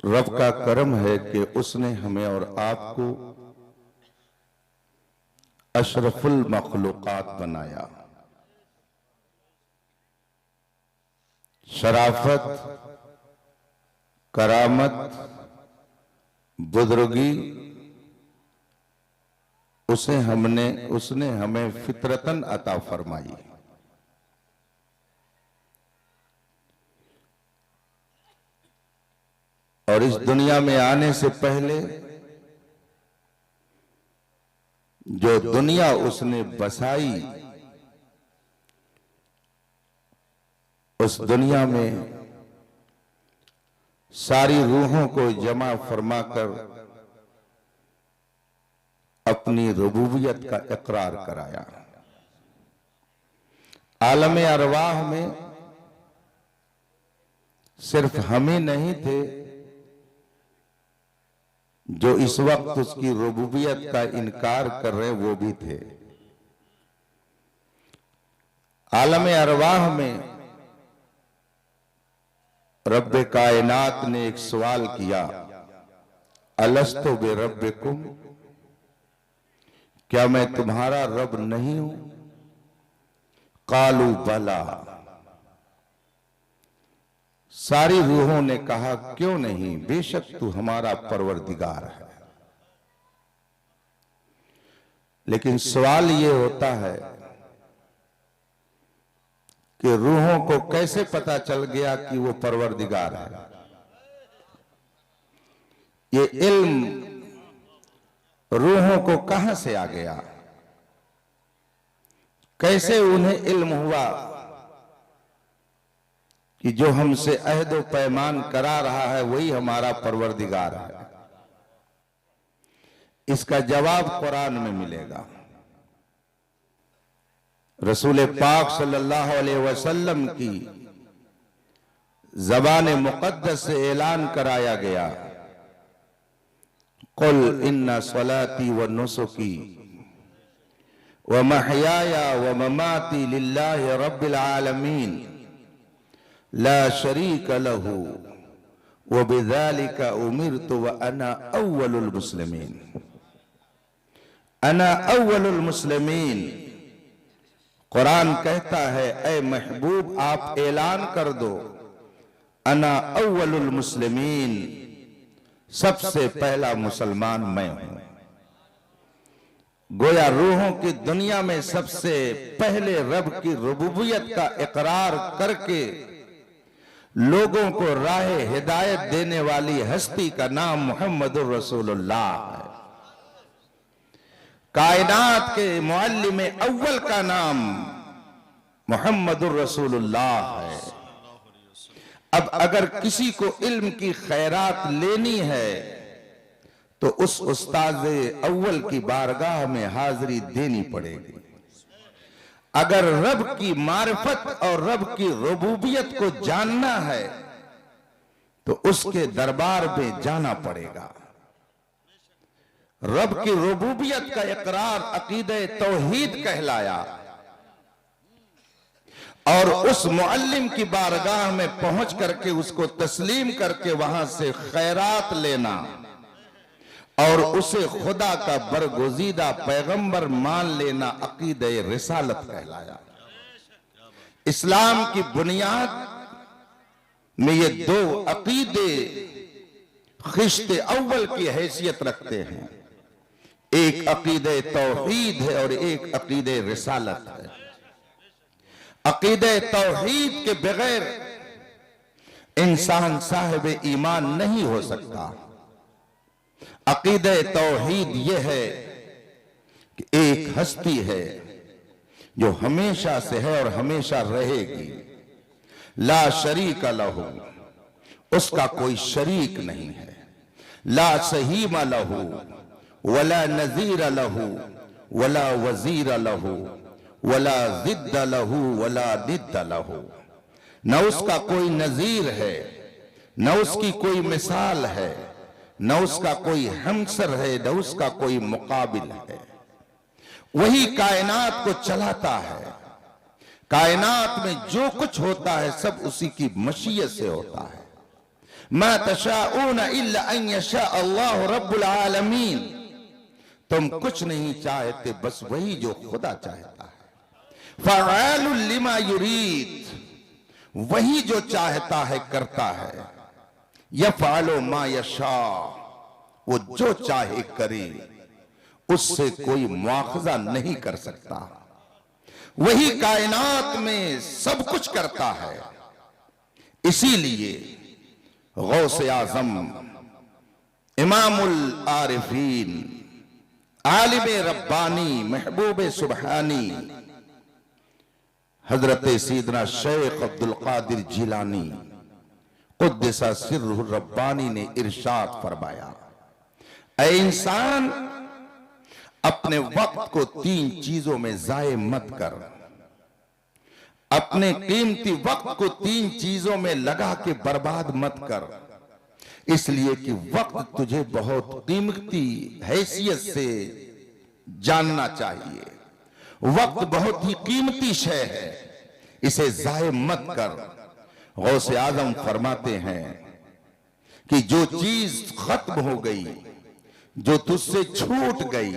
رب کا کرم ہے کہ اس نے ہمیں اور آپ کو اشرف المخلوقات بنایا. شرافت، کرامت، بزرگی اس نے ہمیں فطرتاً عطا فرمائی. اور اس دنیا میں آنے سے پہلے جو دنیا اس نے بسائی، اس دنیا میں ساری روحوں کو جمع فرما کر اپنی ربوبیت کا اقرار کرایا. عالم ارواح میں صرف ہمیں نہیں تھے جو اس وقت اس کی ربوبیت کا انکار کر رہے، وہ بھی تھے. عالم ارواح میں رب کائنات نے ایک سوال کیا، الستو بربکم، کیا میں تمہارا رب نہیں ہوں؟ قالوا بلا، ساری روحوں نے کہا کیوں نہیں، بے شک تو ہمارا پروردگار ہے. لیکن سوال یہ ہوتا ہے کہ روحوں کو کیسے پتا چل گیا کہ وہ پروردگار ہے؟ یہ علم روحوں کو کہاں سے آ گیا؟ کیسے انہیں علم ہوا کہ جو ہم سے عہد و پیمان کرا رہا ہے وہی ہمارا پروردگار ہے؟ اس کا جواب قرآن میں ملے گا. رسول پاک صلی اللہ علیہ وسلم کی زبان مقدس سے اعلان کرایا گیا، قل ان صلاتی ونسکی ومحیایا ومماتی للہ رب العالمین لا شریک لہ وبذالک امرت وانا اول المسلمین. انا اول المسلمین. قرآن کہتا ہے اے محبوب آپ اعلان کر دو، انا اول المسلمین، سب سے پہلا مسلمان میں ہوں. گویا روحوں کی دنیا میں سب سے پہلے رب کی ربوبیت کا اقرار کر کے لوگوں کو راہ ہدایت دینے والی ہستی کا نام محمد الرسول اللہ ہے. کائنات کے معلم اول کا نام محمد الرسول اللہ ہے. اب اگر کسی کو علم کی خیرات لینی ہے تو اس استاذ اول کی بارگاہ میں حاضری دینی پڑے گی. اگر رب کی معرفت اور رب کی ربوبیت کو جاننا ہے تو اس کے دربار میں جانا پڑے گا. رب کی ربوبیت کا اقرار عقیدہ توحید کہلایا، اور اس معلم کی بارگاہ میں پہنچ کر کے اس کو تسلیم کر کے وہاں سے خیرات لینا اور اسے خدا کا برگزیدہ پیغمبر مان لینا عقیدہ رسالت کہلایا. اسلام کی بنیاد میں یہ دو عقیدے خشت اول کی حیثیت رکھتے ہیں. ایک عقیدہ توحید ہے اور ایک عقیدہ رسالت ہے. عقیدہ توحید کے بغیر انسان صاحب ایمان نہیں ہو سکتا. عقیدہ توحید یہ ہے کہ ایک ہستی ہے جو ہمیشہ سے ہے اور ہمیشہ رہے گی. لا شریک لہ، اس کا کوئی شریک نہیں ہے. لا سہیم لہ ولا نظیر لہ ولا وزیر لہ ولا ضد لہ ولا ند لہ. نہ اس کا کوئی نظیر ہے، نہ اس کی کوئی مثال ہے، نہ اس کا کوئی ہمسر ہے، نہ اس کا کوئی مقابل ہے. وہی کائنات کو چلاتا ہے. کائنات میں جو کچھ ہوتا ہے سب اسی کی مشیت سے ہوتا ہے. ما تشاءون الا ان یشاء اللہ رب العالمین، تم کچھ نہیں چاہتے بس وہی جو خدا چاہتا ہے۔ فعال لما یرید، وہی جو چاہتا ہے کرتا ہے۔ یفعل ما یشاء، وہ جو چاہے کرے، اس سے کوئی مواخذہ نہیں کر سکتا۔ وہی کائنات میں سب کچھ کرتا ہے۔ اسی لیے غوث اعظم، امام العارفین، عالم ربانی، محبوب سبحانی، حضرت سیدنا شیخ عبد القادر جیلانی قدس سرہ الربانی نے ارشاد فرمایا، اے انسان، اپنے وقت کو 3 چیزوں میں ضائع مت کر۔ اپنے قیمتی وقت کو 3 چیزوں میں لگا کے برباد مت کر، اس لیے کہ وقت تجھے بہت قیمتی حیثیت سے جاننا چاہیے۔ وقت بہت ہی قیمتی شے ہے، اسے ضائع مت کر۔ غوث اعظم فرماتے ہیں کہ جو چیز ختم ہو گئی، جو تجھ سے چھوٹ گئی،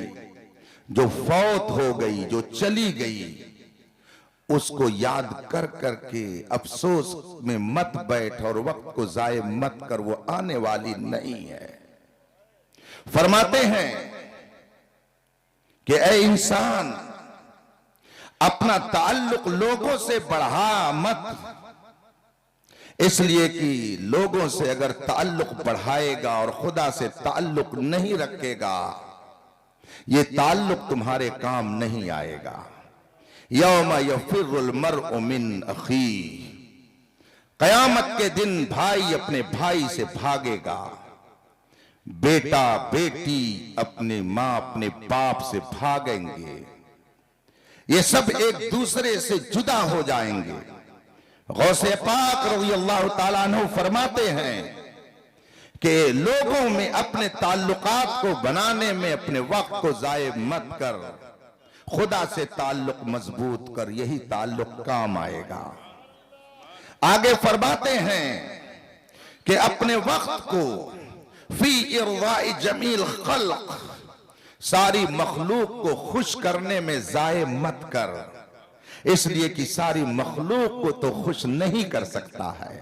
جو فوت ہو گئی، جو چلی گئی، اس کو یاد کر کر کے افسوس میں مت بیٹھ اور وقت کو ضائع مت کر، وہ آنے والی نہیں ہے۔ فرماتے ہیں کہ اے انسان، اپنا تعلق لوگوں سے بڑھا مت، اس لیے کہ لوگوں سے اگر تعلق بڑھائے گا اور خدا سے تعلق نہیں رکھے گا، یہ تعلق تمہارے کام نہیں آئے گا۔ یوم یفر المرء من اخیہ، قیامت کے دن بھائی اپنے بھائی سے بھاگے گا، بیٹا بیٹی اپنے ماں اپنے باپ سے بھاگیں گے، یہ سب ایک دوسرے سے جدا ہو جائیں گے۔ غوث پاک رضی اللہ تعالیٰ عنہ فرماتے ہیں کہ لوگوں میں اپنے تعلقات کو بنانے میں اپنے وقت کو ضائع مت کر، خدا سے تعلق مضبوط کر، یہی تعلق کام آئے گا۔ آگے فرماتے ہیں کہ اپنے وقت کو فی ارضاء جمیل خلق، ساری مخلوق کو خوش کرنے میں ضائع مت کر، اس لیے کہ ساری مخلوق کو تو خوش نہیں کر سکتا ہے،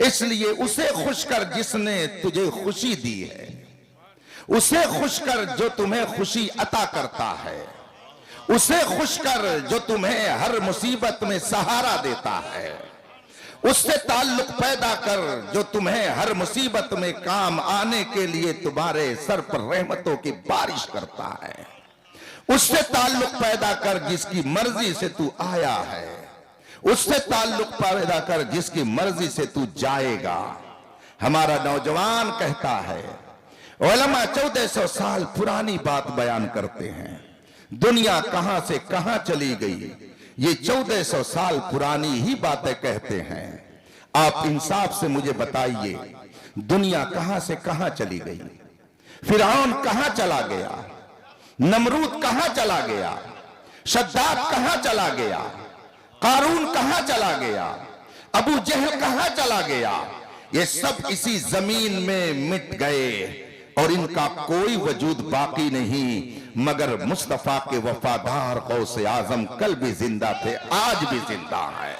اس لیے اسے خوش کر جس نے تجھے خوشی دی ہے، اسے خوش کر جو تمہیں خوشی عطا کرتا ہے، اسے خوش کر جو تمہیں ہر مصیبت میں سہارا دیتا ہے، اس سے تعلق پیدا کر جو تمہیں ہر مصیبت میں کام آنے کے لیے تمہارے سر پر رحمتوں کی بارش کرتا ہے، اس سے تعلق پیدا کر جس کی مرضی سے تو آیا ہے، اس سے تعلق پیدا کر جس کی مرضی سے تو جائے گا۔ ہمارا نوجوان کہتا ہے، علماء 1400 سال پرانی بات بیان کرتے ہیں، دنیا کہاں سے کہاں چلی گئی، یہ 1400 سال پرانی ہی باتیں کہتے ہیں۔ آپ انصاف سے مجھے بتائیے، دنیا کہاں سے کہاں چلی گئی؟ فرعون کہاں چلا گیا؟ نمرود کہاں چلا گیا؟ شداد کہاں چلا گیا؟ قارون کہاں چلا گیا؟ ابو جہل کہاں چلا گیا؟ یہ سب اسی زمین میں مٹ گئے اور ان کا کوئی وجود باقی نہیں مگر مصطفیٰ کے وفادار غوث اعظم کل بھی زندہ تھے، آج بھی زندہ ہیں۔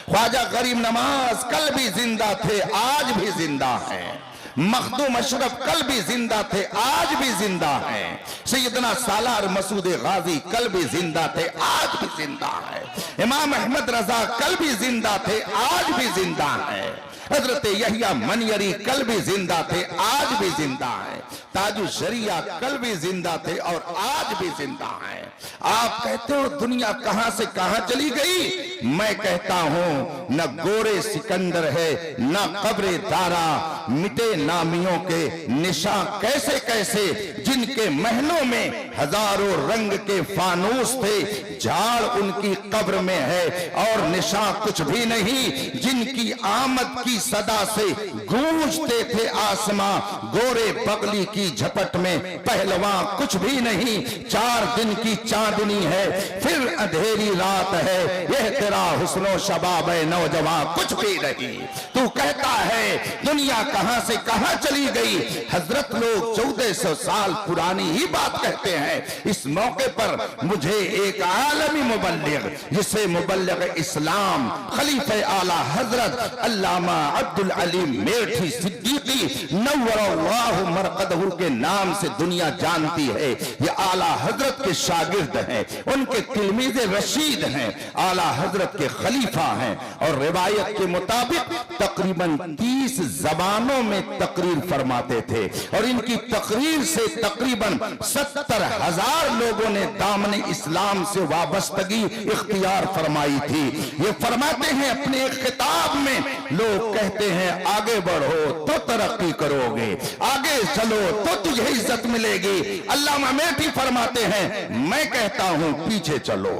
خواجہ غریب نواز کل بھی زندہ تھے، آج بھی زندہ ہیں۔ مخدوم اشرف کل بھی زندہ تھے، آج بھی زندہ ہیں۔ سیدنا سالار مسعود غازی کل بھی زندہ تھے، آج بھی زندہ ہیں۔ امام احمد رضا کل بھی زندہ تھے، آج بھی زندہ ہیں۔ حضرت یحییٰ منیری کل بھی زندہ تھے، آج بھی زندہ ہیں۔ تاج الشریعہ کل بھی زندہ تھے اور آج بھی زندہ ہیں۔ آپ کہتے ہو دنیا کہاں سے کہاں چلی گئی، میں کہتا ہوں نہ گورے سکندر ہے نہ قبر دارا، مٹے نامیوں کے نشان کیسے کیسے، جن کے محلوں میں ہزاروں رنگ کے فانوس تھے، جھاڑ ان کی قبر میں ہے اور نشان کچھ بھی نہیں، جن کی آمد کی صدا سے گونجتے تھے آسماں، گورے بغلی کی جھپٹ میں پہلواں کچھ بھی نہیں۔ 4 دن کی چاندنی ہے پھر اندھیری رات ہے، احترام तेरा हुस्नो शबाब नौजवान कुछ भी नहीं। तू कहता है दुनिया कहां से कहां चली गई। हजरत लोग 1400 साल पुरानी ही बात कहते हैं। इस मौके पर मुझे एक आलमी मुबल्लिग, जिसे मुबल्लिग इस्लाम खलीफे आला हजरत अल्लामा अब्दुल अलीम मेठी सिद्दीकी नव्वरल्लाहु मरकदहू के नाम से दुनिया जानती है। ये आला हजरत के शागिर्द हैं, उनके तिलमीज़ रशीद हैं, आला हजरत के खलीफा हैं और रिवायत के मुताबिक तकरीबन 30 जबानों में तकरीर फरमाते थे और इनकी तकरीर से तकरीबन 70,000 लोगों ने दामने इस्लाम से वाबस्तगी इख्तियार फरमाई थी। ये फरमाते हैं अपने एक खिताब में, लोग कहते हैं आगे बढ़ो तो तरक्की करोगे, आगे चलो तो तुझे इज्जत मिलेगी। अल्लामा मेठी फरमाते हैं मैं कहता हूं पीछे चलो,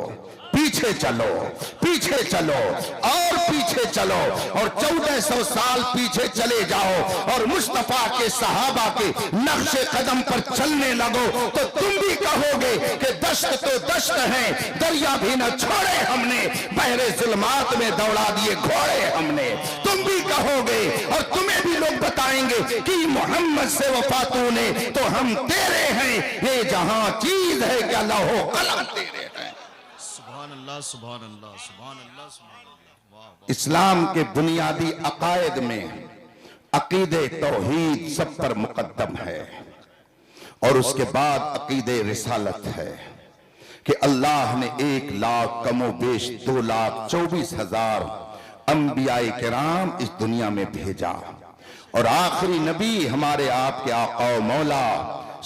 पीछे चलो, पीछे चलो और पीछे चलो और 1400 साल पीछे चले जाओ और मुस्तफा के सहाबा के नक्शे कदम पर चलने लगो तो तुम भी कहोगे कि दश्त तो दश्त है, दरिया भी न छोड़े हमने, बहरे जुल्मात में दौड़ा दिए घोड़े हमने। तुम भी कहोगे और तुम्हें भी लोग बताएंगे कि मोहम्मद से वफा तूने तो हम तेरे हैं, ये जहां चीज है क्या लौहो कलम तेरे हैं। इस्लाम के बुनियादी अकायद में अकीदे तौहीद सब पर मुकद्दम है और उसके बाद अकीदे रिसालत है कि अल्लाह ने 1 लाख कमो बेश 2,24,000 अंबियाए किराम इस दुनिया में भेजा और आखिरी नबी हमारे आपके आका मौला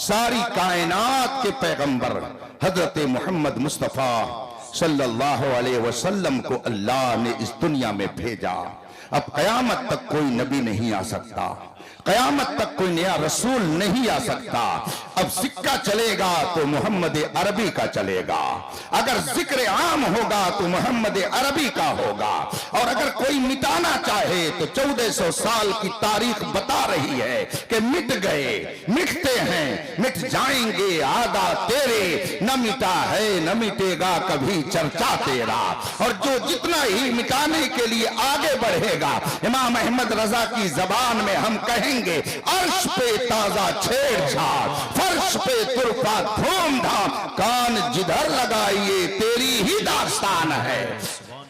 सारी कायनात के पैगंबर हजरत मोहम्मद मुस्तफा सल्लल्लाहु अलैहि वसल्लम को अल्लाह ने इस दुनिया में भेजा। अब कयामत तक कोई नबी नहीं आ सकता, कयामत तक कोई नया रसूल नहीं आ सकता। अब सिक्का चलेगा तो मोहम्मद अरबी का चलेगा, अगर जिक्र आम होगा तो मोहम्मद अरबी का होगा और अगर कोई मिटाना चाहे तो 1400 साल की तारीख बता रही है कि मिट गए, मिटते हैं, मिट जाएंगे आदा तेरे, न मिटा है न मिटेगा कभी चर्चा तेरा। और जो जितना ही मिटाने के लिए आगे बढ़ेगा, इमाम अहमद रजा की जबान में हम कहेंगे अर्श पे ताजा छेड़छाड़, फर्श पे तुरफा धूमधाम, कान जिधर लगाइए तेरी ही दास्तान है,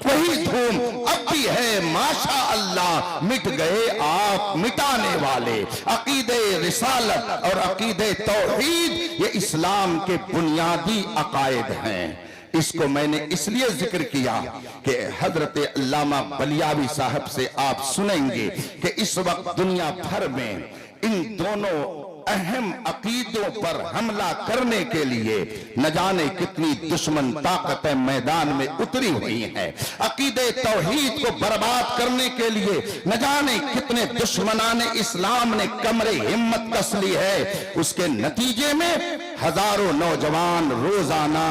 वही धूम अब भी है माशा अल्लाह। मिट गए आप मिटाने वाले। अकीदे रिसालत और अकीदे तौहीद ये इस्लाम के बुनियादी अकायद हैं। इसको मैंने इसलिए जिक्र किया कि हजरत अल्लामा बलियावी साहब से आप सुनेंगे कि इस वक्त दुनिया भर में इन दोनों अहम अकीदों पर हमला करने के लिए न जाने कितनी दुश्मन ताकतें मैदान में उतरी हुई हैं। अकीदे तौहीद को बर्बाद करने के लिए न जाने कितने दुश्मनाने इस्लाम ने कमरे हिम्मत कस ली है। उसके नतीजे में हजारों नौजवान रोजाना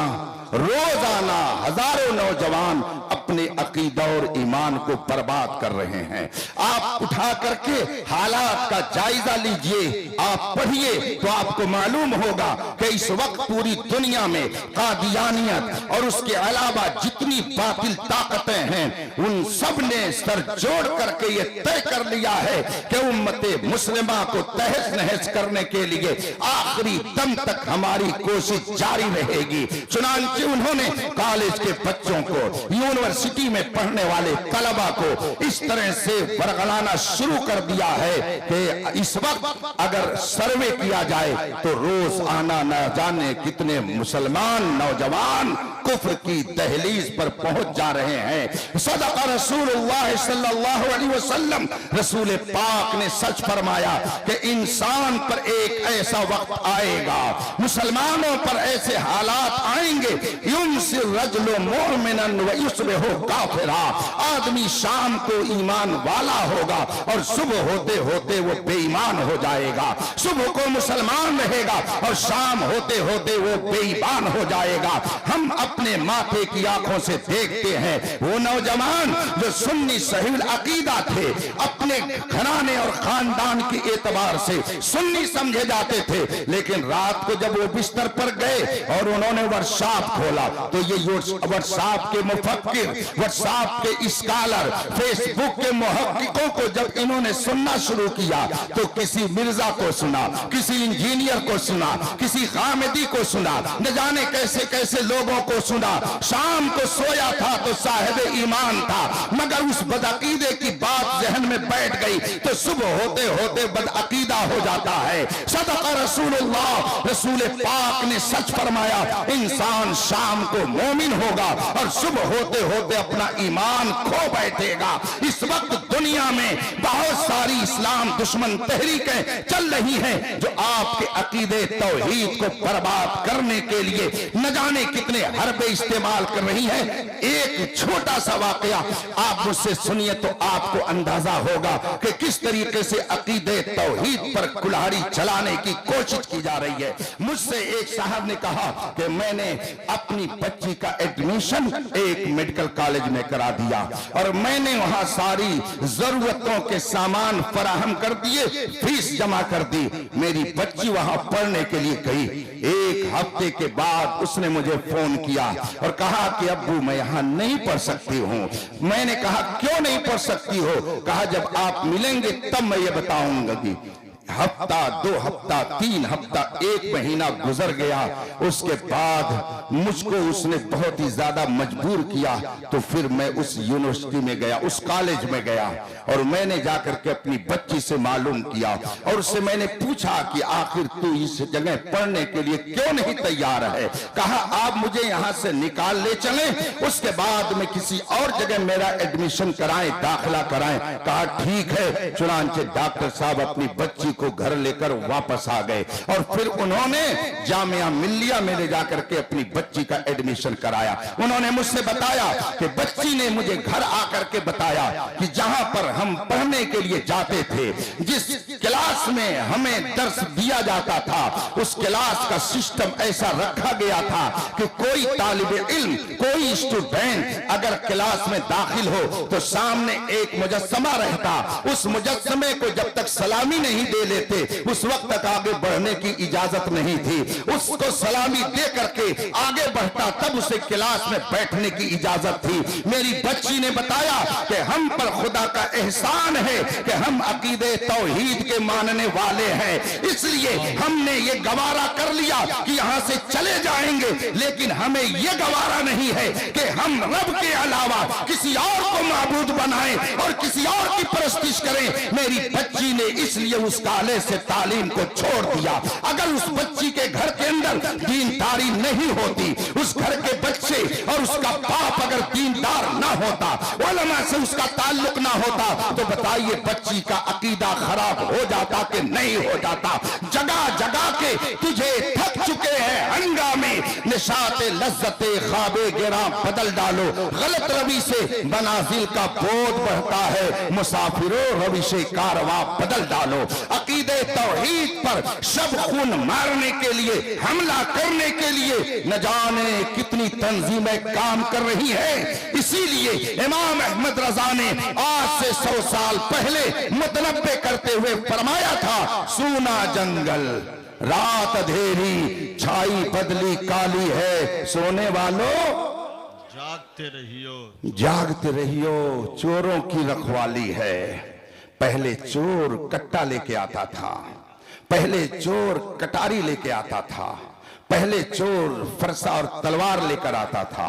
हजारों नौजवान अपने अकीदा और ईमान को बर्बाद कर रहे हैं। आप उठा करके हालात का जायजा लीजिए, आप पढ़िए तो आपको मालूम होगा कि इस वक्त पूरी दुनिया में कादियानियत और उसके अलावा जितनी बातिल ताकतें हैं उन सब ने सर जोड़ करके ये तय कर लिया है कि उम्मते मुस्लिमा को तहस नहस करने के लिए आखिरी दम तक हमारी कोशिश जारी रहेगी। चुनांचे उन्होंने कॉलेज के बच्चों को, यूनिवर्सिटी में पढ़ने वाले तलबा को इस तरह से बरगलाना शुरू कर दिया है कि इस वक्त अगर सर्वे किया जाए तो रोज आना न जाने कितने मुसलमान नौजवान कुफ्र की दहलीज पर पहुंच जा रहे हैं। सदक़ रसूलुल्लाह सल्लल्लाहु अलैहि वसल्लम, रसूल पाक ने सच फरमाया कि इंसान पर एक ऐसा वक्त आएगा, मुसलमानों पर ऐसे हालात आएंगे, युमसिर रजुलु मुमिनन व युस्बिहु काफिरा, आदमी शाम को ईमान वाला होगा और सुबह होते होते वो बेईमान हो जाएगा, सुबह को मुसलमान रहेगा और शाम होते होते वो बेईमान हो जाएगा। हम अपने माथे की आंखों से देखते हैं वो नौजवान जो सुन्नी सहील अकीदा थे, अपने घराने और खानदान के एतबार से सुन्नी समझे जाते थे, लेकिन रात को जब वो बिस्तर पर गए और उन्होंने वर्कशॉप खोला तो ये वर्कशॉप के मुफक्किर व्हाट्सएप के स्कॉलर, फेसबुक के मुहक्किकों को जब इन्होंने सुनना शुरू किया तो किसी मिर्जा को सुना, किसी इंजीनियर को सुना, किसी हामिदी को सुना, न जाने कैसे कैसे लोगों को सुना। शाम को सोया था तो साहिब ईमान था, मगर उस बदअकीदे की बात जहन में बैठ गई तो सुबह होते होते बदअकीदा हो जाता है। सदक़ रसूलुल्लाह, रसूल पाक ने सच फरमाया, इंसान शाम को मोमिन होगा और सुबह होते होते अपना ईमान खो बैठेगा। इस वक्त दुनिया में बहुत सारी इस्लाम दुश्मन तहरीकें चल रही हैं जो आपके अकीदे तौहीद को बर्बाद करने के लिए न जाने कितने हरबे इस्तेमाल कर रही हैं। एक छोटा सा वाकया आप मुझसे सुनिए तो आपको अंदाजा होगा कि किस तरीके से अकीदे तौहीद पर कुल्हाड़ी चलाने की कोशिश की जा रही है। मुझसे एक साहब ने कहा कि मैंने अपनी बच्ची का एडमिशन एक मेडिकल कॉलेज में करा दिया और मैंने वहां सारी जरूरतों के सामान फराहम कर दिए, फीस जमा कर दी। मेरी बच्ची वहां पढ़ने के लिए गई। एक हफ्ते के बाद उसने मुझे फोन किया और कहा कि अब्बू मैं यहां नहीं पढ़ सकती हूं। मैंने कहा क्यों नहीं पढ़ सकती हो? कहा जब आप मिलेंगे तब मैं ये बताऊंगा। कि हफ्ता, 2 हफ्ता, 3 हफ्ता, 1 महीना गुजर गया। उसके बाद मुझको उसने बहुत ही ज्यादा मजबूर किया तो फिर मैं उस यूनिवर्सिटी में गया, उस कॉलेज में गया और मैंने जाकर के अपनी बच्ची से मालूम किया और उससे मैंने पूछा कि आखिर तू इस जगह पढ़ने के लिए क्यों नहीं तैयार है? कहा आप मुझे यहां से निकाल ले चलें, उसके बाद में किसी और जगह मेरा एडमिशन कराएं, दाखिला कराएं। कहा ठीक है। चुनांचे डॉक्टर साहब अपनी बच्ची को घर लेकर वापस आ गए और फिर उन्होंने जामिया मिल्लिया में ले जाकर के अपनी बच्ची का एडमिशन कराया। उन्होंने मुझसे बताया कि बच्ची ने मुझे घर आकर के बताया कि जहां पर हम पढ़ने के लिए जाते थे, जिस क्लास में हमें दर्स दिया जाता था, उस क्लास का सिस्टम ऐसा रखा गया था कि कोई तालिब इल्म, कोई स्टूडेंट अगर क्लास में दाखिल हो तो सामने एक मुजस्समा रहता। उस मुजस्समे को जब तक सलामी नहीं दे लेते उस वक्त तक आगे बढ़ने की इजाजत नहीं थी। उसको सलामी दे करके आगे बढ़ता तब उसे क्लास में बैठने की इजाजत थी। मेरी बच्ची ने बताया कि हम पर खुदा का एहसान है कि हम अकीदे तौहीद के मानने वाले हैं, इसलिए हमने ये गवारा कर लिया कि यहां से चले जाएंगे, लेकिन हमें ये गवारा नहीं है कि हम रब के अलावा किसी और को माबूद बनाएं और किसी और की परस्तिश करें। मेरी बच्ची ने इसलिए उस कॉलेज से तालीम को छोड़ दिया। अगर उस बच्ची के घर के अंदर दीनदारी नहीं होती, उस घर के बच्चे और उसका बाप अगर दीनदार ना होता, उलमा से उसका ताल्लुक ना होता, तो बताइए बच्ची का अकीदा खराब हो जाता कि नहीं हो जाता? जगह जगह के तुझे थक चुके हैं हंगामे, निशाते लज्जते ख्वाबे गिरा बदल डालो। गलत रवि से मनाजिल का बोध बढ़ता है, मुसाफिरों रवि से कारवां बदल डालो। अकीदे तौहीद पर शब खून मारने के लिए, हमला करने के लिए न जाने कितनी तंजीमें काम कर रही हैं। इसीलिए इमाम अहमद रजा ने आज से 100 साल पहले मुतनब्बे करते हुए फरमाया था, सूना जंगल रात अंधेरी, छाई बदली काली है, सोने वालों जागते रहियो, जागते रहियो, चोरों की रखवाली है। पहले चोर कट्टा लेके आता था, पहले चोर कटारी लेके आता था, पहले चोर फरसा और तलवार लेकर आता था,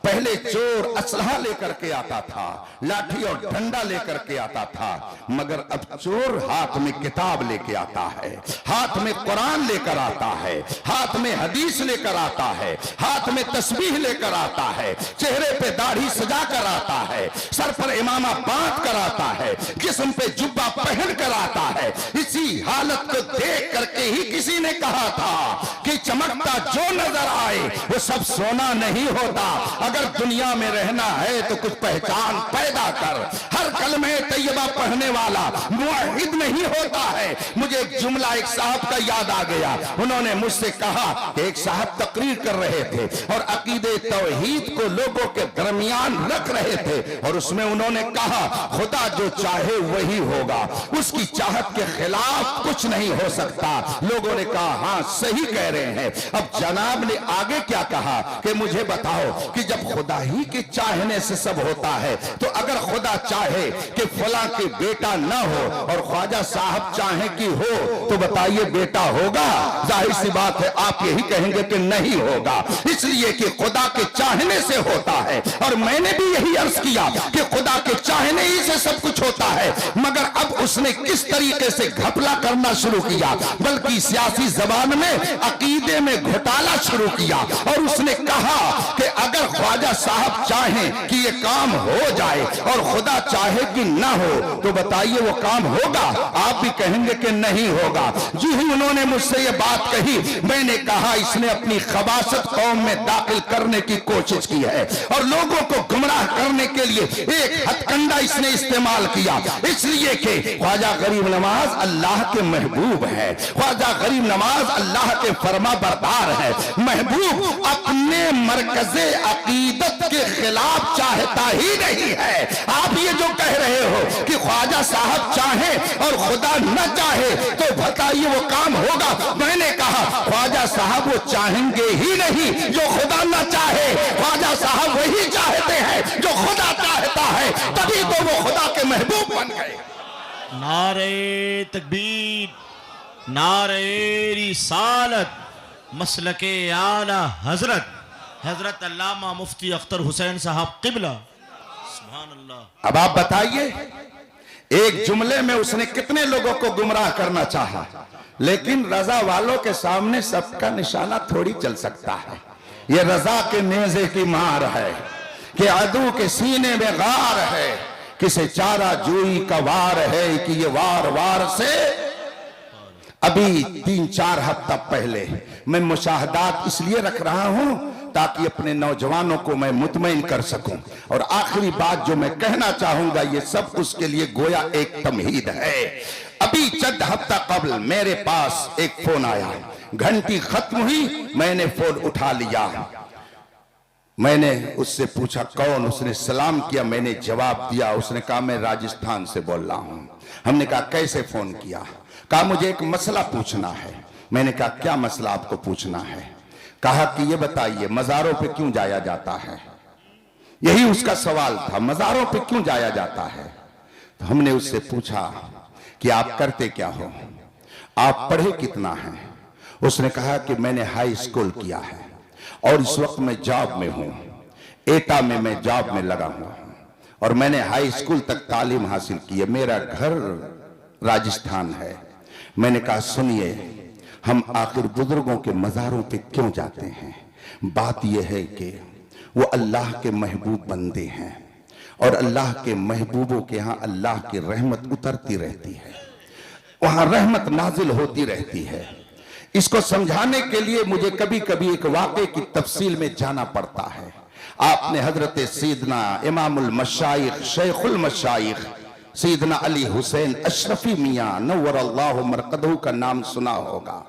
पहले चोर असलहा लेकर के आता था, लाठी और डंडा लेकर के आता था। मगर अब चोर हाथ में किताब लेके आता है, हाथ में कुरान लेकर आता है, हाथ में हदीस लेकर आता है, हाथ में तस्बीह लेकर आता है, चेहरे पे दाढ़ी सजा कर आता है, सर पर इमामा बांध कर आता है, जिस्म पे जुब्बा पहन कर आता है। इसी हालत को देख करके ही किसी ने कहा था कि चमकता जो नजर आए वो सब सोना नहीं होता। अगर दुनिया में रहना है तो कुछ पहचान पैदा कर। हर कलमे तैयबा पढ़ने वाला मुआहिद नहीं होता है। मुझे एक जुमला एक साहब का याद आ गया। उन्होंने मुझसे कहा कि एक साहब तकरीर कर रहे थे और अकीदे तौहीद को लोगों के दरमियान रख रहे थे और उसमें उन्होंने कहा खुदा जो चाहे वही होगा, उसकी चाहत के खिलाफ साफ कुछ नहीं हो सकता। लोगों ने कहा हाँ सही कह रहे हैं। अब जनाब ने आगे क्या कहा कि मुझे बताओ कि जब खुदा ही के चाहने से सब होता है, तो अगर खुदा चाहे कि फला के बेटा न हो और ख्वाजा साहब चाहे कि हो, तो बताइए बेटा होगा? जाहिर सी बात है आप यही कहेंगे कि नहीं होगा, इसलिए कि खुदा के चाहने से होता है। और मैंने भी यही अर्ज किया कि खुदा के चाहने ही से सब कुछ होता है। मगर अब उसने किस तरीके से घपला करना शुरू किया, बल्कि सियासी जबान में अकीदे में घोटाला शुरू किया। और उसने कहा कि अगर ख्वाजा साहब चाहें कि ये काम हो जाए और खुदा चाहे कि ना हो, तो बताइए वो काम होगा? आप भी कहेंगे कि नहीं होगा। जी ही उन्होंने मुझसे ये बात कही, मैंने कहा इसने अपनी खबासत कौम में दाखिल करने की कोशिश की है और लोगों को गुमराह करने के लिए एक हथकंडा इसने इस्तेमाल किया। इसलिए कि ख्वाजा गरीब नवाज अल्लाह के महबूब है, ख्वाजा गरीब नवाज अल्लाह के फरमा बरदार है। महबूब अपने मरकज़े अकीदत के खिलाफ चाहता ही नहीं है। आप ये जो कह रहे हो कि ख्वाजा साहब चाहे और खुदा न चाहे, तो बताइए वो काम होगा? मैंने कहा ख्वाजा साहब वो चाहेंगे ही नहीं जो खुदा न चाहे, ख्वाजा साहब वही चाहते हैं जो खुदा चाहता है, तभी तो वो खुदा के महबूब बन गए। नारे तकबीर, नारे रिसालत, मसलके आला हजरत हजरत अल्लामा मुफ्ती अख्तर हुसैन साहब क़िबला। सुभान अल्लाह। अब आप बताइए, एक जुमले में उसने कितने लोगों को गुमराह करना चाहा, लेकिन रजा वालों के सामने सबका निशाना थोड़ी चल सकता है। ये रजा के नेज़े की मार है कि अदू के सीने में गार है, किसे चारा जुई का वार है कि ये वार वार से। अभी 3-4 हफ्ता पहले मैं मुशाहदात इसलिए रख रहा हूं ताकि अपने नौजवानों को मैं मुतमईन कर सकूं। और आखिरी बात जो मैं कहना चाहूंगा, ये सब उसके लिए गोया एक तमहीद है। अभी चंद हफ्ता कबल मेरे पास एक फोन आया, घंटी खत्म हुई, मैंने फोन उठा लिया। मैंने उससे पूछा कौन? उसने सलाम किया, मैंने जवाब दिया। उसने कहा मैं राजस्थान से बोल रहा हूं। हमने कहा कैसे फोन किया? कहा मुझे एक मसला पूछना है। मैंने कहा क्या मसला आपको पूछना है? कहा कि ये बताइए मज़ारों पे क्यों जाया जाता है? यही उसका सवाल था, मज़ारों पे क्यों जाया जाता है? तो हमने उससे पूछा कि आप करते क्या हो, आप पढ़े कितना हैं? उसने कहा कि मैंने हाई स्कूल किया है और इस वक्त मैं जॉब में हूं, एटा में मैं जॉब में लगा हुआ हूं और मैंने हाई स्कूल तक तालीम हासिल की है। मेरा घर राजस्थान है। मैंने कहा सुनिए, हम आखिर बुजुर्गों के मज़ारों पे क्यों जाते हैं? बात यह है कि वो अल्लाह के महबूब बंदे हैं और अल्लाह के महबूबों के यहाँ अल्लाह की रहमत उतरती रहती है, वहां रहमत नाजिल होती रहती है। इसको समझाने के लिए मुझे कभी कभी एक वाक़े की तफसील में जाना पड़ता है। आपने हजरत सैयदना इमामुल मशाइख शेखुल मशाइख सैयदना अली हुसैन अशरफी मियाँ नव्वरल्लाहु मरकदहू का नाम सुना होगा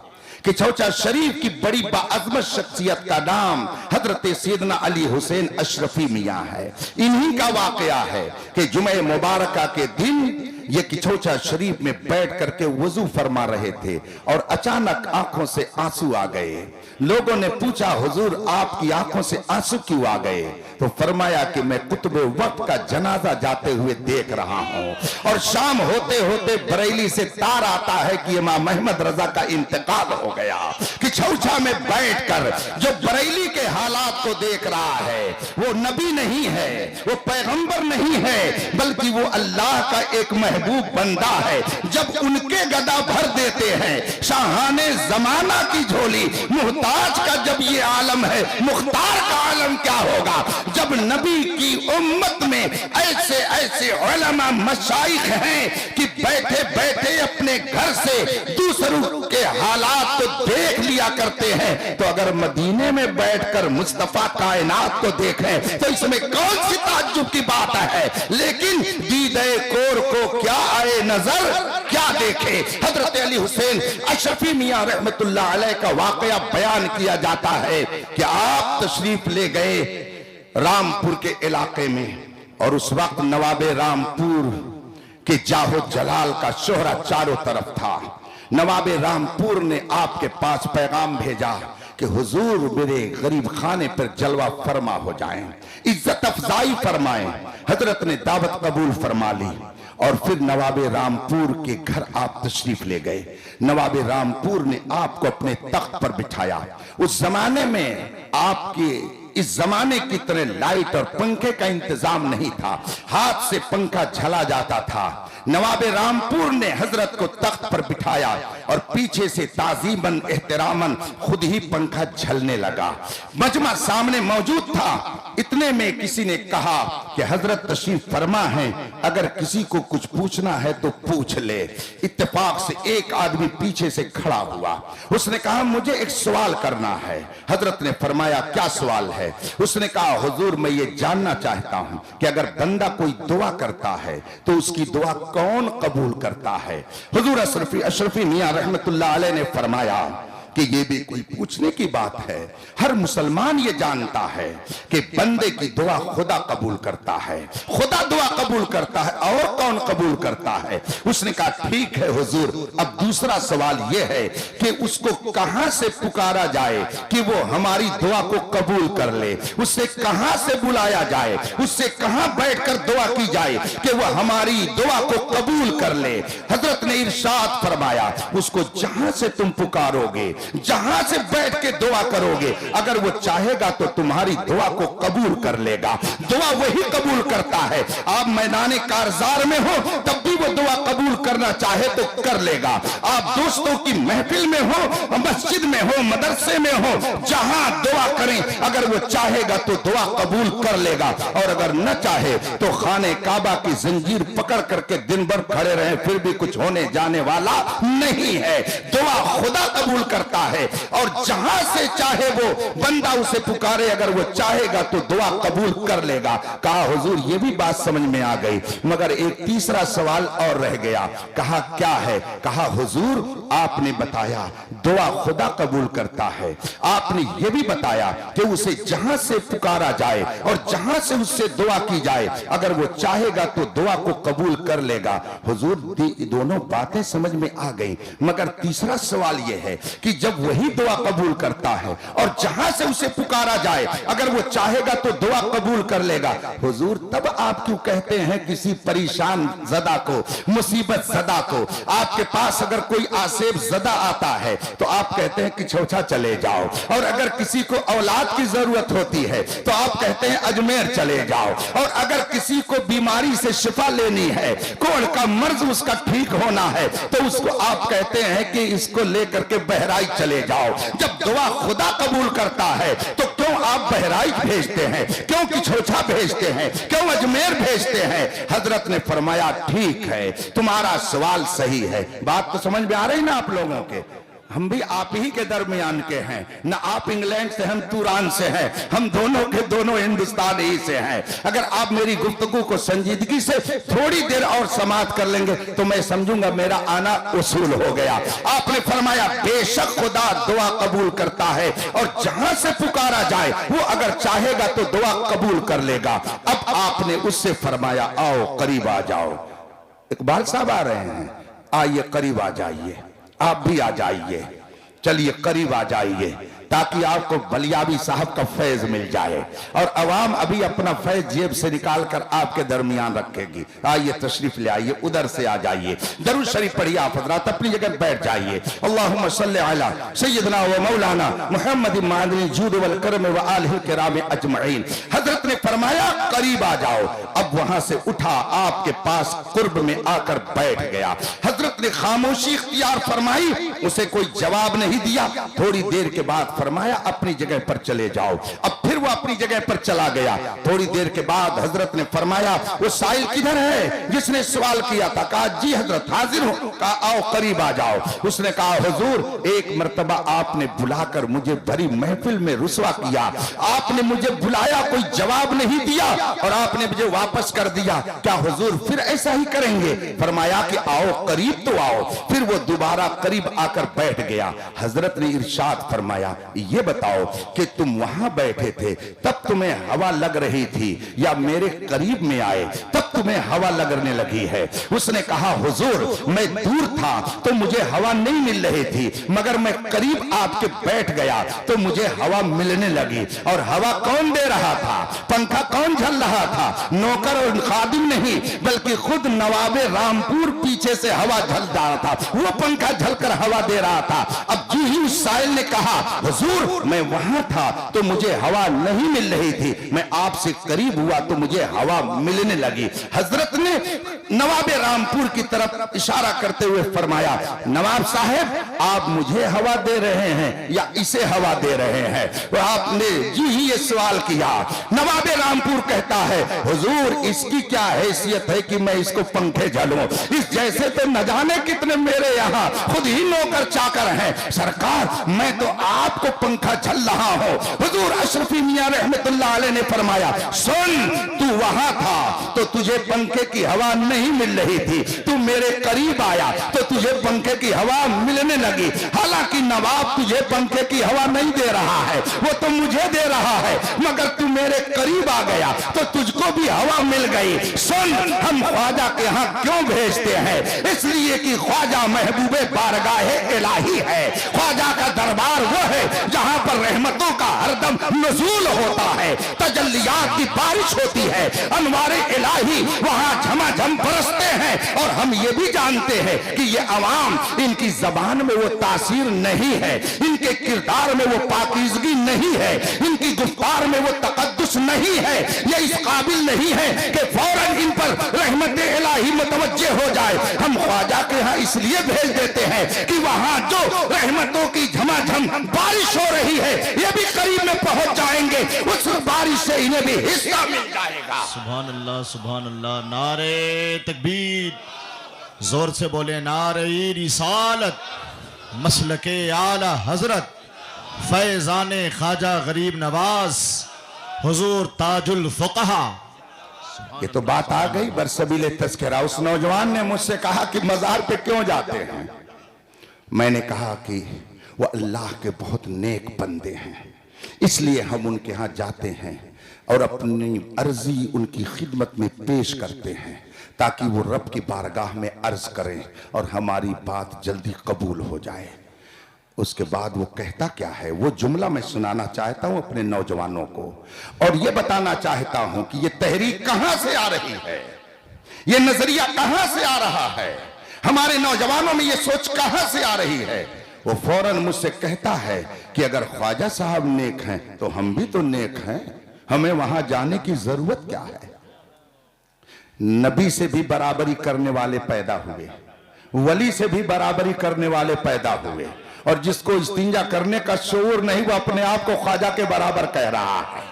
कि चौचा शरीफ की बड़ी बाअज़मत शख्सियत का नाम हजरत सैयदना अली हुसैन अशरफी मियाँ है। इन्हीं का वाक़या है कि जुमे मुबारका के दिन ये किचौचा शरीफ में बैठ करके वजू फरमा रहे थे और अचानक आंखों से आंसू आ गए। लोगों ने पूछा हुजूर आपकी आंखों से आंसू क्यों आ गए? तो फरमाया कि मैं कुतुब वक्त का जनाजा जाते हुए देख रहा हूं और शाम होते होते बरेली से तार आता है कि इमाम अहमद रजा का इंतकाल हो गया। किचौचा में बैठकर जो बरेली के हालात को देख रहा है, वो नबी नहीं है, वो पैगंबर नहीं है, बल्कि वो अल्लाह का एक महबूब बंदा है। जब उनके गदा भर देते हैं शाहाने जमाना की झोली, मुहताज का जब ये आलम है, मुख्तार का आलम क्या होगा? जब नबी की उम्मत में ऐसे ऐसे उलमा मशाइख हैं कि बैठे बैठे अपने घर से दूसरों के हालात को देख लिया करते हैं, तो अगर मदीने में बैठकर मुस्तफा कायनात को देखें तो इसमें कौन सी ताज्जुब की बात है? लेकिन दीदे कोर को क्या आए नजर, क्या देखे? हजरत अली हुसैन अशरफी मियाँ रहमतुल्लाह अलैह का वाकया बयान किया जाता है कि आप तशरीफ ले गए रामपुर के इलाके में और उस वक्त नवाबे रामपुर के जाहो जलाल का शोहरा चारों तरफ था। नवाब रामपुर ने आपके पास पैगाम भेजा कि हुजूर मेरे गरीब खाने पर जलवा फरमा हो जाएं, इज्जत अफजाई फरमाएं। हजरत ने दावत कबूल फरमा ली और फिर नवाब रामपुर के घर आप तशरीफ ले गए। नवाब रामपुर ने आपको अपने तख्त पर बिठाया। उस जमाने में आपके इस जमाने की तरह लाइट और पंखे का इंतजाम नहीं था, हाथ से पंखा झला जाता था। नवाब रामपुर ने हजरत को तख्त पर बिठाया और पीछे से ताजीमन एहतरामन खुद ही पंखा झलने लगा। मजमा सामने मौजूद था। इतने में किसी ने कहा कि हजरत तशरीफ फरमा है, अगर किसी को कुछ पूछना है तो पूछ ले। इत्तेफाक से एक आदमी पीछे से खड़ा हुआ। उसने कहा मुझे एक सवाल करना है। हजरत ने फरमाया क्या सवाल है? उसने कहा हुजूर मैं ये जानना चाहता हूं कि अगर बंदा कोई दुआ करता है तो उसकी दुआ कौन कबूल करता है? हुजूर अशरफी मियां रहमतुल्लाह अलैह ने फरमाया कि ये भी कोई पूछने की बात है। हर मुसलमान ये जानता है कि बंदे की दुआ खुदा कबूल करता है, खुदा दुआ कबूल करता है, और कौन कबूल करता है? उसने कहा ठीक है हुजूर, अब दूसरा सवाल ये है कि उसको कहां से पुकारा जाए कि वो हमारी दुआ को कबूल कर ले, उससे कहां से बुलाया जाए, उससे कहां बैठकर दुआ की जाए कि वो हमारी दुआ को कबूल कर ले। हजरत ने इरशाद फरमाया उसको जहां से तुम पुकारोगे, जहां से बैठ के दुआ करोगे, अगर वो चाहेगा तो तुम्हारी दुआ को कबूल कर लेगा। दुआ वही कबूल करता है। आप मैदान कारजार में हो तब भी वो दुआ कबूल करना चाहे तो कर लेगा। आप दोस्तों की महफिल में हो, मस्जिद में हो, मदरसे में हो, जहां दुआ करें, अगर वो चाहेगा तो दुआ कबूल कर लेगा, और अगर न चाहे तो खाने काबा की जंजीर पकड़ करके दिन भर खड़े रहे, फिर भी कुछ होने जाने वाला नहीं है। दुआ खुदा कबूल करता है, और जहां से चाहे वो बंदा उसे पुकारे, अगर वो चाहेगा तो दुआ कबूल कर लेगा। कहा हुजूर ये भी बात समझ में आ गई, मगर एक तीसरा सवाल और रह गया। कहा क्या है? कहा हुजूर आपने बताया दुआ खुदा कबूल करता है, आपने ये भी बताया कि उसे जहां से पुकारा जाए और जहां से उससे दुआ की जाए, अगर वो चाहेगा तो दुआ को कबूल कर लेगा। हुजूर दोनों बातें समझ में आ गई, मगर तीसरा सवाल यह है कि जब वही दुआ कबूल करता है और जहां से उसे पुकारा जाए, अगर वो चाहेगा तो दुआ कबूल कर लेगा, हुजूर तब आप क्यों कहते हैं किसी परेशान ज़दा को, मुसीबत ज़दा को, आपके पास अगर कोई आसेब ज़दा आता है तो आप कहते हैं कि छोटा चले जाओ, और अगर किसी को औलाद की जरूरत होती है तो आप कहते हैं अजमेर चले जाओ, और अगर किसी को बीमारी से शिफा लेनी है, कोढ़ का मर्ज उसका ठीक होना है, तो उसको आप कहते हैं कि इसको लेकर के बहराइच चले जाओ। जब दुआ खुदा कबूल करता है तो क्यों आप बहराइच भेजते हैं, क्यों किछोछा भेजते हैं, क्यों अजमेर भेजते हैं? हजरत ने फरमाया ठीक है, तुम्हारा सवाल सही है। बात तो समझ में आ रही ना आप लोगों के? हम भी आप ही के दरमियान के हैं, न आप इंग्लैंड से, हम तुरान से हैं, हम दोनों के दोनों हिंदुस्तान ही से हैं। अगर आप मेरी गुफ्तगू को संजीदगी से थोड़ी देर और समाप्त कर लेंगे तो मैं समझूंगा मेरा आना उसूल हो गया। आपने फरमाया बेशक खुदा दुआ कबूल करता है, और जहां से पुकारा जाए वो अगर चाहेगा तो दुआ कबूल कर लेगा। अब आपने उससे फरमाया आओ करीब आ जाओ। इकबाल साहब आ रहे हैं, आइए करीब आ जाइए, आप भी आ जाइए, चलिए करीब आ जाइए, ताकि आपको बलियाबी साहब का फैज मिल जाए, और अवाम अभी अपना फैज जेब से निकाल कर आपके दरमियान रखेगी। आइए तशरीफ ले आइए, उधर से आ जाइए, दरूद शरीफ पढ़िए, आप हजरात अपनी जगह बैठ जाइए। अल्लाहुम्मा सल्ली अला सय्यदना व मौलाना मुहम्मद मादनी जूद वल करम व आलिहि किराम अजमईन। हजरत ने फरमाया करीब आ जाओ। अब वहां से उठा, आपके पास कुर्ब में आकर बैठ गया। हजरत ने खामोशी इख्तियार फरमाई, उसे कोई जवाब नहीं दिया। थोड़ी देर के बाद फरमाया अपनी जगह पर चले जाओ। अब फिर वो अपनी जगह पर चला गया। थोड़ी देर के बाद हजरत ने फरमाया वो साइल किधर है जिसने सवाल किया था? कहा जी हजरत हाजिर हो। कहा आओ करीब आ जाओ। उसने कहा हुजूर एक मर्तबा आपने बुलाकर मुझे भरी महफिल में रुसवा किया, आपने मुझे बुलाया, कोई जवाब नहीं दिया और आपने मुझे वापस कर दिया, क्या हुजूर फिर ऐसा ही करेंगे? फरमाया कि आओ करीब तो आओ। फिर वो दोबारा करीब आकर बैठ गया। हजरत ने इरशाद फरमाया ये बताओ कि तुम वहां बैठे थे तब तुम्हें हवा लग रही थी, या मेरे करीब में आए तब तुम्हें हवा लगने लगी है। उसने कहा हुजूर मैं दूर था तो मुझे हवा नहीं मिल रही थी, मगर मैं करीब आपके बैठ गया तो मुझे हवा मिलने लगी। और हवा कौन दे रहा था, पंखा कौन झल रहा था? नौकर और खादिम नहीं, बल्कि खुद नवाबे रामपुर पीछे से हवा झल रहा था, वो पंखा झलकर हवा दे रहा था। अब जो ही उस साइल ने कहा हुजूर मैं वहां था तो मुझे हवा नहीं मिल रही थी, मैं आपसे करीब हुआ तो मुझे हवा मिलने लगी। हजरत ने नवाबे रामपुर की तरफ इशारा करते हुए फरमाया, नवाब साहब आप मुझे हवा दे रहे हैं या इसे हवा दे रहे हैं? तो आपने जी ही ये सवाल किया। नवाबे रामपुर कहता है हुजूर इसकी क्या हैसियत है कि मैं इसको पंखे झलूं, इस जैसे तो न जाने कितने मेरे यहाँ खुद ही नौकर चाकर हैं। सरकार मैं तो आपको पंखा झल रहा हूं। हुजूर अशरफी मियां रहमतुल्लाह अलैह ने फरमाया, सुन तू वहां था तो तुझे पंखे की हवा नहीं मिल रही थी, तू मेरे करीब आया तो तुझे पंखे की हवा मिलने लगी। हालांकि नवाब तुझे पंखे की हवा नहीं दे रहा है, वो तो मुझे दे रहा है, मगर तू मेरे करीब आ गया तो तुझको भी हवा मिल गई। सुन हम ख्वाजा के यहाँ क्यों भेजते हैं? इसलिए कि ख्वाजा महबूबे बारगाहे इलाही है। ख्वाजा का दरबार वो है जहां पर रहमतों का हरदम नुज़ूल होता है, तजल्लियात की बारिश होती है, अनवारे इलाही वहां झमाझम बरसते हैं। और हम ये भी जानते हैं कि ये अवाम इनकी जबान में वो तासीर नहीं है, इनके किरदार में वो पाकीज़गी नहीं है, इनकी गुफ्तार में वो तकद्दुस नहीं है, ये इस काबिल नहीं है कि फौरन इन पर रहमत इलाही मुतवज्जे हो जाए। हम ख्वाजा के यहाँ इसलिए भेज देते हैं कि वहां जो रहमतों की झमाझम बारिश हो रही है ये भी करीब में पहुंच जाएंगे, उस बारिश से इन्हें भी हिस्सा मिल जाएगा। सुभान अल्लाह सुभान अल्लाह। नारे तकबीर, जोर से बोले नारे रिसालत, मसलके आला हजरत, फैजाने ख्वाजा गरीब नवाज, हुजूर ताजुल फुक़हा। ये तो बात आ गई बरसबीले तज़किरा। उस नौजवान ने मुझसे कहा कि मज़ार पे क्यों जाते हैं? मैंने कहा कि वो अल्लाह के बहुत नेक बंदे हैं, इसलिए हम उनके यहाँ जाते हैं और अपनी अर्जी उनकी खिदमत में पेश करते हैं ताकि वो रब की बारगाह में अर्ज करें और हमारी बात जल्दी कबूल हो जाए। उसके बाद वो कहता क्या है, वो जुमला मैं सुनाना चाहता हूं अपने नौजवानों को, और ये बताना चाहता हूं कि ये तहरीक कहां से आ रही है, ये नजरिया कहां से आ रहा है, हमारे नौजवानों में ये सोच कहां से आ रही है। वो फौरन मुझसे कहता है कि अगर ख्वाजा साहब नेक हैं तो हम भी तो नेक हैं, हमें वहां जाने की जरूरत क्या है। नबी से भी बराबरी करने वाले पैदा हुए, वली से भी बराबरी करने वाले पैदा हुए, और जिसको इस्तिंजा करने का शऊर नहीं वो अपने आप को ख्वाजा के बराबर कह रहा है।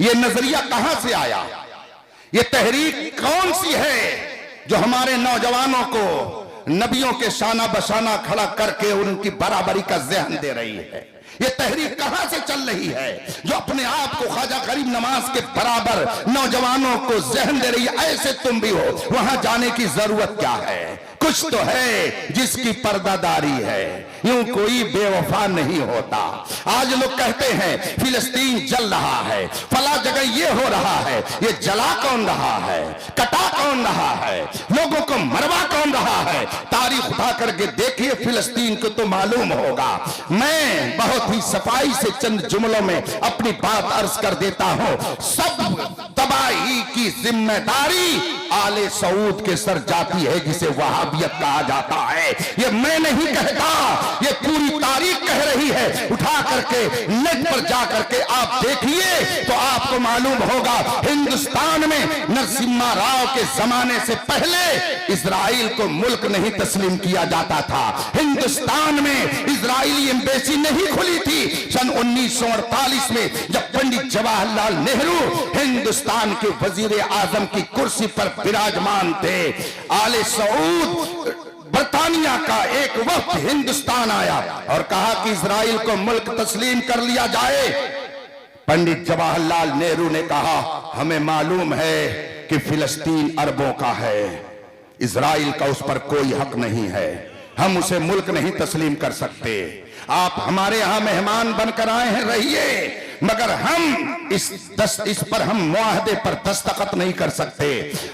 ये नजरिया कहां से आया, ये तहरीक कौन सी है जो हमारे नौजवानों को नबियों के शाना बशाना खड़ा करके उनकी बराबरी का ज़हन दे रही है? ये तहरीक कहां से चल रही है जो अपने आप को ख्वाजा गरीब नवाज के बराबर नौजवानों को ज़हन दे रही है? ऐसे तुम भी हो, वहां जाने की जरूरत क्या है? कुछ तो है जिसकी पर्दादारी है, यूं कोई बेवफा नहीं होता। आज लोग कहते हैं फिलिस्तीन जल रहा है, फला जगह ये हो रहा है, ये जला कौन रहा है, कटा कौन रहा है, लोगों को मरवा कौन रहा है? तारीख उठा करके देखिए फिलिस्तीन को तो मालूम होगा। मैं बहुत ही सफाई से चंद जुमलों में अपनी बात अर्ज कर देता हूं। सब तबाही की जिम्मेदारी आले सऊद के सर जाती है जिसे वहाबियत कहा जाता है। ये मैं नहीं कहता, ये पूरी तारीख कह रही है। उठा करके नेट पर जा करके आप देखिए तो आपको मालूम होगा हिंदुस्तान में नरसिम्हा राव के जमाने से पहले इजराइल को मुल्क नहीं तस्लीम किया जाता था। हिंदुस्तान में इजराइली एम्बेसी नहीं खुली थी। सन 1948 में जब पंडित जवाहरलाल नेहरू हिंदुस्तान के वजीर आजम की कुर्सी पर विराजमान थे, आले सऊद बरतानिया का एक वक्त हिंदुस्तान आया और कहा कि इजराइल को मुल्क तस्लीम कर लिया जाए। पंडित जवाहरलाल नेहरू ने कहा हमें मालूम है कि फिलिस्तीन अरबों का है, इजराइल का उस पर कोई हक नहीं है, हम उसे मुल्क नहीं तस्लीम कर सकते। आप हमारे यहां मेहमान बनकर आए हैं, रहिए, مگر ہم اس پر ہم معاہدے پر دستخط نہیں کر سکتے.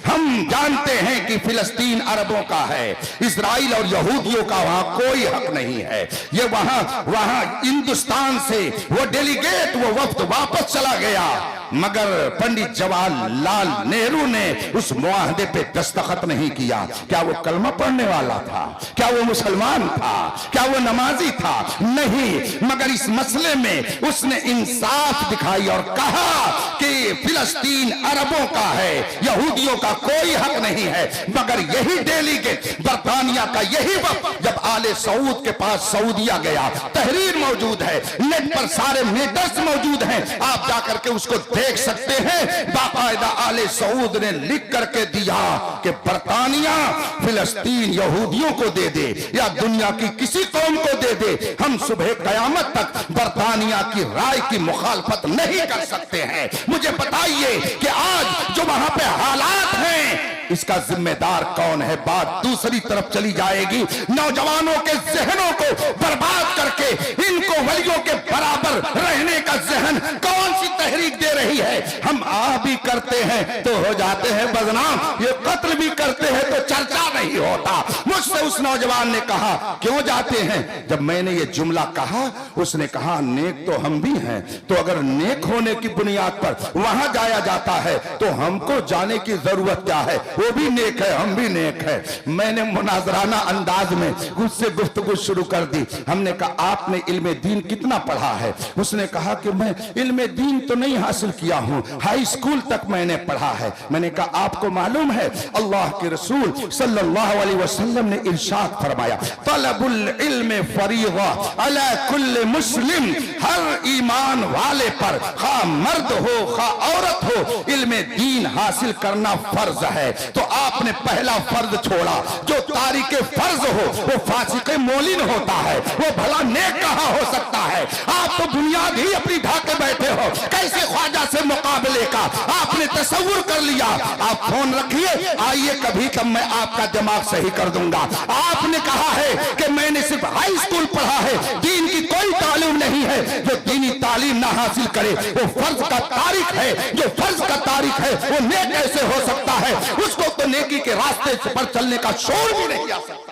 ہم جانتے ہیں کہ فلسطین عربوں کا ہے, اسرائیل اور یہودیوں کا وہاں کوئی حق نہیں ہے. یہ وہاں ہندوستان سے وہ ڈیلیگیٹ, وہ وفد واپس چلا گیا, مگر پنڈت جواہر لال نہرو نے اس معاہدے پہ دستخط نہیں کیا. کیا وہ کلمہ پڑھنے والا تھا؟ کیا وہ مسلمان تھا؟ کیا وہ نمازی تھا؟ نہیں, مگر اس مسئلے میں اس نے انصاف دکھائی اور کہا کہ فلسطین عربوں کا ہے, یہودیوں کا کوئی حق نہیں ہے. مگر یہی ڈیلیگیٹ برطانیہ کا, یہی وقت جب آل سعود کے پاس سعودیہ گیا, تحریر موجود ہے, نیٹ پر سارے میٹرز موجود ہیں, آپ جا کر کے اس کو دیکھ سکتے ہیں. باقاعدہ آل سعود نے لکھ کر کے دیا کہ برطانیہ فلسطین یہودیوں کو دے دے یا دنیا کی کسی قوم کو دے دے, ہم صبح قیامت تک برطانیہ کی رائے کی مخالفت نہیں کر سکتے ہیں. مجھے بتائیے کہ آج جو وہاں پہ حالات ہیں اس کا ذمہ دار کون ہے؟ بات دوسری طرف چلی جائے گی. نوجوانوں کے ذہنوں کو برباد کر کے ان کو ولیوں کے برابر رہنے کا ذہن کون سی تحریک دے رہی ہے؟ ہم بھی کرتے ہیں تو ہو جاتے ہیں بدنام, یہ قتل بھی کرتے ہیں تو چرچا نہیں ہوتا. مجھ سے اس نوجوان نے کہا کیوں جاتے ہیں؟ جب میں نے یہ جملہ کہا اس نے کہا نیک تو ہم بھی ہیں, تو اگر نیک ہونے کی بنیاد پر وہاں جایا جاتا ہے تو ہم کو جانے کی ضرورت کیا ہے؟ وہ بھی نیک ہے, ہم بھی نیک ہے. میں نے مناظرانہ انداز میں اس سے گفتگو شروع کر دی. ہم نے کہا آپ نے علم دین کتنا پڑھا ہے؟ اس نے کہا کہ میں علم دین تو نہیں حاصل کیا ہوں, ہائی اسکول تک میں نے پڑھا ہے. میں نے کہا آپ کو معلوم ہے اللہ کے رسول صلی اللہ علیہ وسلم نے ارشاد فرمایا طلب العلم فریضہ علی کل مسلم, ہر ایمان والے پر خواہ مرد ہو خواہ عورت ہو علم دین حاصل کرنا فرض ہے. تو آپ نے پہلا فرض چھوڑا. جو تارک فرض ہو وہ فاسق مولن ہوتا ہے, وہ بھلا نیک کہاں ہو سکتا ہے؟ آپ تو بنیاد ہی اپنی ڈھاکے بیٹھے ہو. کیسے خواجہ سے مقابلے کا آپ نے تصور کر لیا؟ آپ فون رکھیے, آئیے کبھی تب میں آپ کا دماغ صحیح کر دوں گا. آپ نے کہا ہے کہ میں نے صرف ہائی اسکول پڑھا ہے, دین کی کوئی تعلیم نہیں ہے. جو دینی تعلیم نہ حاصل کرے وہ فرض کا تارک ہے. جو فرض کا تارک ہے وہ نیک کیسے ہو سکتا ہے؟ اس کو تو نیکی کے راستے پر چلنے کا شعور بھی نہیں آ سکتا.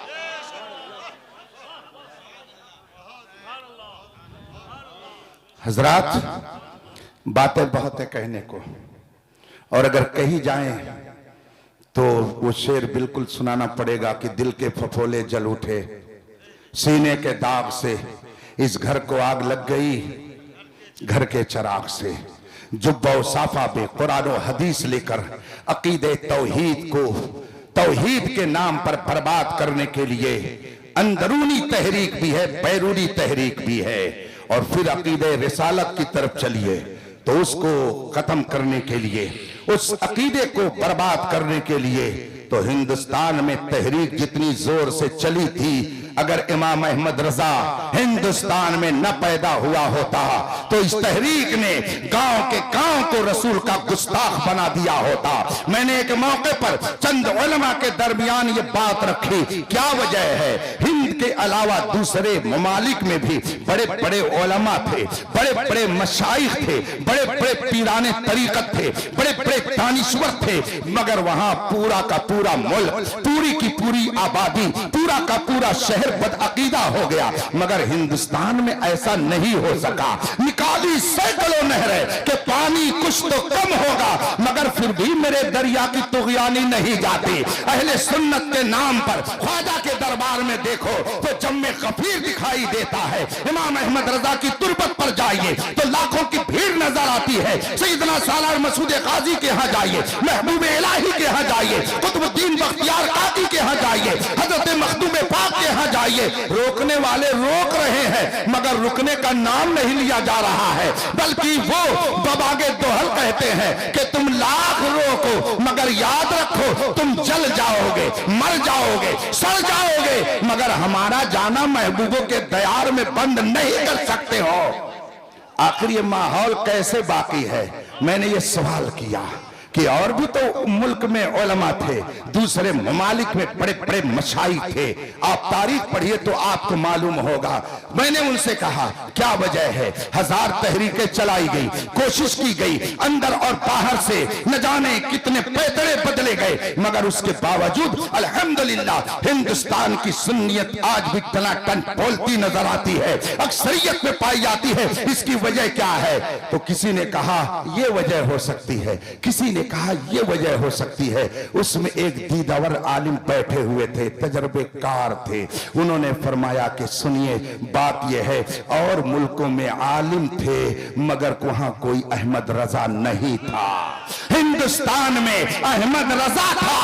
حضرات, باتیں بہت ہے کہنے کو, اور اگر کہی جائیں تو وہ شعر بالکل سنانا پڑے گا کہ دل کے پھپھولے جل اٹھے, سینے کے داغ سے اس گھر کو آگ لگ گئی, گھر کے چراغ سے جبہ و صافہ بے قرآن و حدیث لے کر عقید توحید کو توحید کے نام پر برباد کرنے کے لیے اندرونی تحریک بھی ہے, بیرونی تحریک بھی ہے. اور پھر عقید رسالت کی طرف چلیے تو اس کو ختم کرنے کے لیے, اس عقیدے کو برباد کرنے کے لیے تو ہندوستان میں تحریک جتنی زور سے چلی تھی, اگر امام احمد رضا ہندوستان میں نہ پیدا ہوا ہوتا تو اس تحریک نے گاؤں کے گاؤں کو رسول کا گستاخ بنا دیا ہوتا. میں نے ایک موقع پر چند علماء کے درمیان یہ بات رکھی, کیا وجہ ہے؟ ہند کے علاوہ دوسرے ممالک میں بھی بڑے بڑے علماء تھے, بڑے بڑے مشائخ تھے, بڑے بڑے پیران طریقت تھے, بڑے بڑے دانشور تھے, مگر وہاں پورا کا پورا ملک, پوری کی پوری آبادی, پورا کا پورا شہر بدعقیدہ ہو گیا. مگر ہندوستان میں ایسا نہیں ہو سکا. نکالی سینکڑوں نہریں کہ پانی کچھ تو کم ہوگا, مگر پھر بھی میرے دریا کی طغیانی نہیں جاتی. اہل سنت کے نام پر خواجہ کے دربار میں دیکھو تو جم غفیر دکھائی دیتا ہے. امام احمد رضا کی تربت پر جائیے تو لاکھوں کی بھیڑ نظر آتی ہے. سیدنا سالار مسعود قاضی کے ہاں جائیے, محبوب الہی کے ہاں جائیے, قطب الدین بختیار کاکی کے ہاں جائیے, حضرت مخدوم پاک کے ہاں جائیے. روکنے والے روک رہے ہیں مگر رکنے کا نام نہیں لیا جا رہا ہے, بلکہ وہ بباغے دوہل کہتے ہیں کہ تم لاکھ روکو مگر یاد رکھو تم جل جاؤ گے, مر جاؤ گے, سڑ جاؤ گے, مگر ہمارا جانا محبوبوں کے دیار میں بند نہیں کر سکتے ہو. آخر یہ ماحول کیسے باقی ہے؟ میں نے یہ سوال کیا کہ اور بھی تو ملک میں علماء تھے, دوسرے ممالک میں بڑے بڑے مشائخ تھے, آپ تاریخ پڑھیے تو آپ کو معلوم ہوگا. میں نے ان سے کہا کیا وجہ ہے؟ 1000 تحریکیں چلائی گئی, کوشش کی گئی, اندر اور باہر سے نہ جانے کتنے پیتڑے بدلے گئے, مگر اس کے باوجود الحمدللہ ہندوستان کی سنیت آج بھی ٹناٹن بولتی نظر آتی ہے, اکثریت میں پائی جاتی ہے. اس کی وجہ کیا ہے؟ تو کسی نے کہا یہ وجہ ہو سکتی ہے, کسی نے کہا یہ وجہ ہو سکتی ہے. اس میں ایک دیدور عالم بیٹھے ہوئے تھے, تجربے کار تھے. انہوں نے فرمایا کہ سنیے بات یہ ہے, اور ملکوں میں عالم تھے مگر وہاں کوئی احمد رضا نہیں تھا, ہندوستان میں احمد رضا تھا,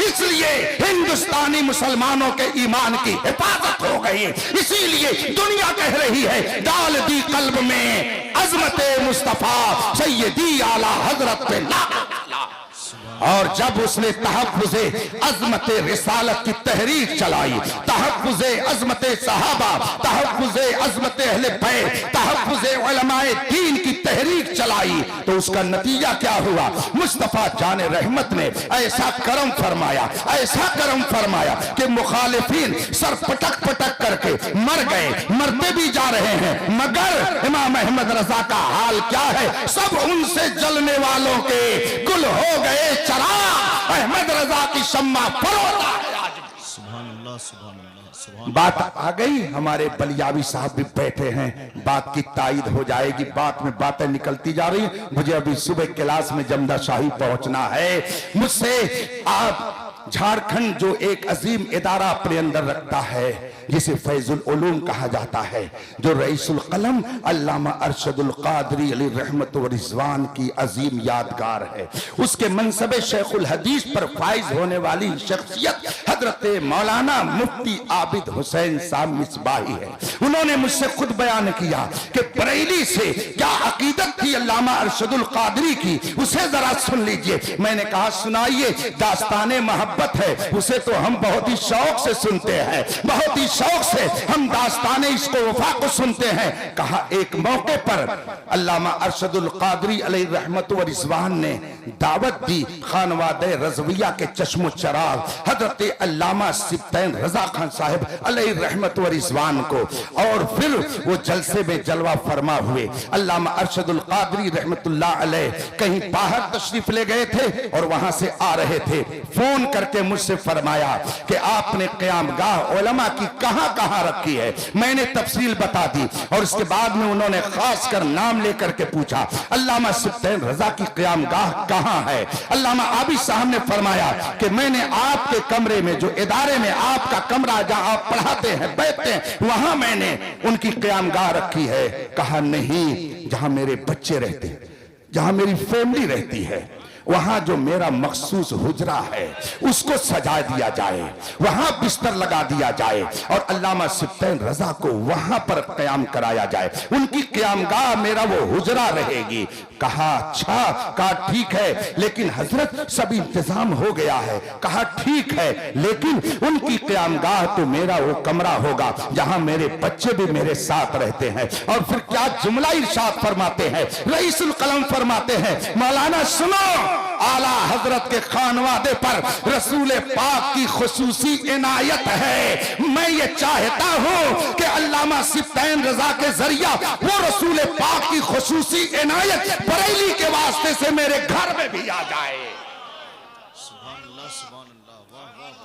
اس لیے ہندوستانی مسلمانوں کے ایمان کی حفاظت ہو گئی. اسی لیے دنیا کہہ رہی ہے ڈال دی قلب میں عظمت مصطفیٰ سیدی اعلیٰ حضرت پہ لاکھ. اور جب اس نے تحفظ عظمت رسالت کی تحریک چلائی, تحفظ عظمت صحابہ, تحفظ عظمت اہل بیت, تحفظ علماء دین کی تحریک چلائی, تو اس کا نتیجہ کیا ہوا؟ مصطفیٰ جان رحمت نے ایسا کرم فرمایا, ایسا کرم فرمایا کہ مخالفین سر پٹک پٹک کر کے مر گئے, مرتے بھی جا رہے ہیں, مگر امام احمد رضا کا حال کیا ہے؟ سب ان سے جلنے والوں کے گل ہو گئے چراغ, احمد رضا کی شمع فروتا ہے آج. سبحان اللہ, سبحان اللہ, سبحان بات آ گئی, ہمارے بلیاوی صاحب بھی بیٹھے ہیں, بات کی تائید ہو جائے گی. بات میں باتیں نکلتی جا رہی ہیں, مجھے ابھی صبح کلاس میں جمدہ شاہی پہنچنا ہے. مجھ سے آپ جھارکھنڈ جو ایک عظیم ادارہ اپنے اندر رکھتا ہے جسے فیض العلوم کہا جاتا ہے, جو رئیس القلم علامہ ارشد القادری علیہ رحمت و رضوان کی عظیم یادگار ہے, اس کے منصب شیخ الحدیث پر فائز ہونے والی شخصیت حضرت مولانا مفتی عابد حسین صاحب مصباحی ہے. انہوں نے مجھ سے خود بیان کیا کہ بریلی سے کیا عقیدت تھی علامہ ارشد القادری کی, اسے ذرا سن لیجئے. میں نے کہا سنائیے, داستان محبت ہے, اسے تو ہم بہت ہی شوق سے سنتے ہیں, بہت ہی شوق سے ہم داستان عشق و وفا کو سنتے ہیں. کہا ایک موقع پر علامہ ارشد القادری علیہ رحمت و رضوان نے دعوت دی خانوادہ رضویہ کے چشم و چراغ حضرت علامہ سبطین رضا خان صاحب علیہ رحمت و رضوان کو, اور پھر وہ جلسے میں جلوہ فرما ہوئے. علامہ ارشد القادری رحمت اللہ علیہ کہیں باہر تشریف لے گئے تھے اور وہاں سے آ رہے تھے. فون کر کے مجھ سے فرمایا کہ آپ نے قیام گاہ علماء کی کہاں کہاں رکھی ہے. میں نے تفصیل بتا دی, اور اس کے بعد میں انہوں نے خاص کر نام لے کر کے پوچھا علامہ سبطین رضا کی قیام گاہ کہاں ہے. علامہ عابد صاحب نے فرمایا کہ میں نے آپ کے کمرے میں, جو ادارے میں آپ کا کمرہ جہاں آپ پڑھاتے ہیں بیٹھتے ہیں, وہاں میں نے ان کی قیام گاہ رکھی ہے. کہا نہیں, جہاں میرے بچے رہتے ہیں, جہاں میری فیملی رہتی ہے, وہاں جو میرا مخصوص حجرہ ہے اس کو سجا دیا جائے, وہاں بستر لگا دیا جائے, اور علامہ سبطین رضا کو وہاں پر قیام کرایا جائے. ان کی قیام گاہ میرا وہ حجرہ رہے گی. کہا اچھا, کہا ٹھیک ہے, لیکن حضرت سب انتظام ہو گیا ہے. کہا ٹھیک ہے, لیکن ان کی قیام گاہ تو میرا وہ کمرہ ہوگا جہاں میرے بچے بھی میرے ساتھ رہتے ہیں. اور پھر کیا جملہ ارشاد فرماتے ہیں, رئیس القلم فرماتے ہیں, مولانا سنو, اعلیٰ حضرت کے خانوادے پر رسول پاک کی خصوصی عنایت ہے. میں یہ چاہتا ہوں کہ علامہ سبطین رضا کے ذریعہ وہ رسول پاک کی خصوصی عنایت بریلی کے واسطے سے میرے گھر میں بھی آ جائے.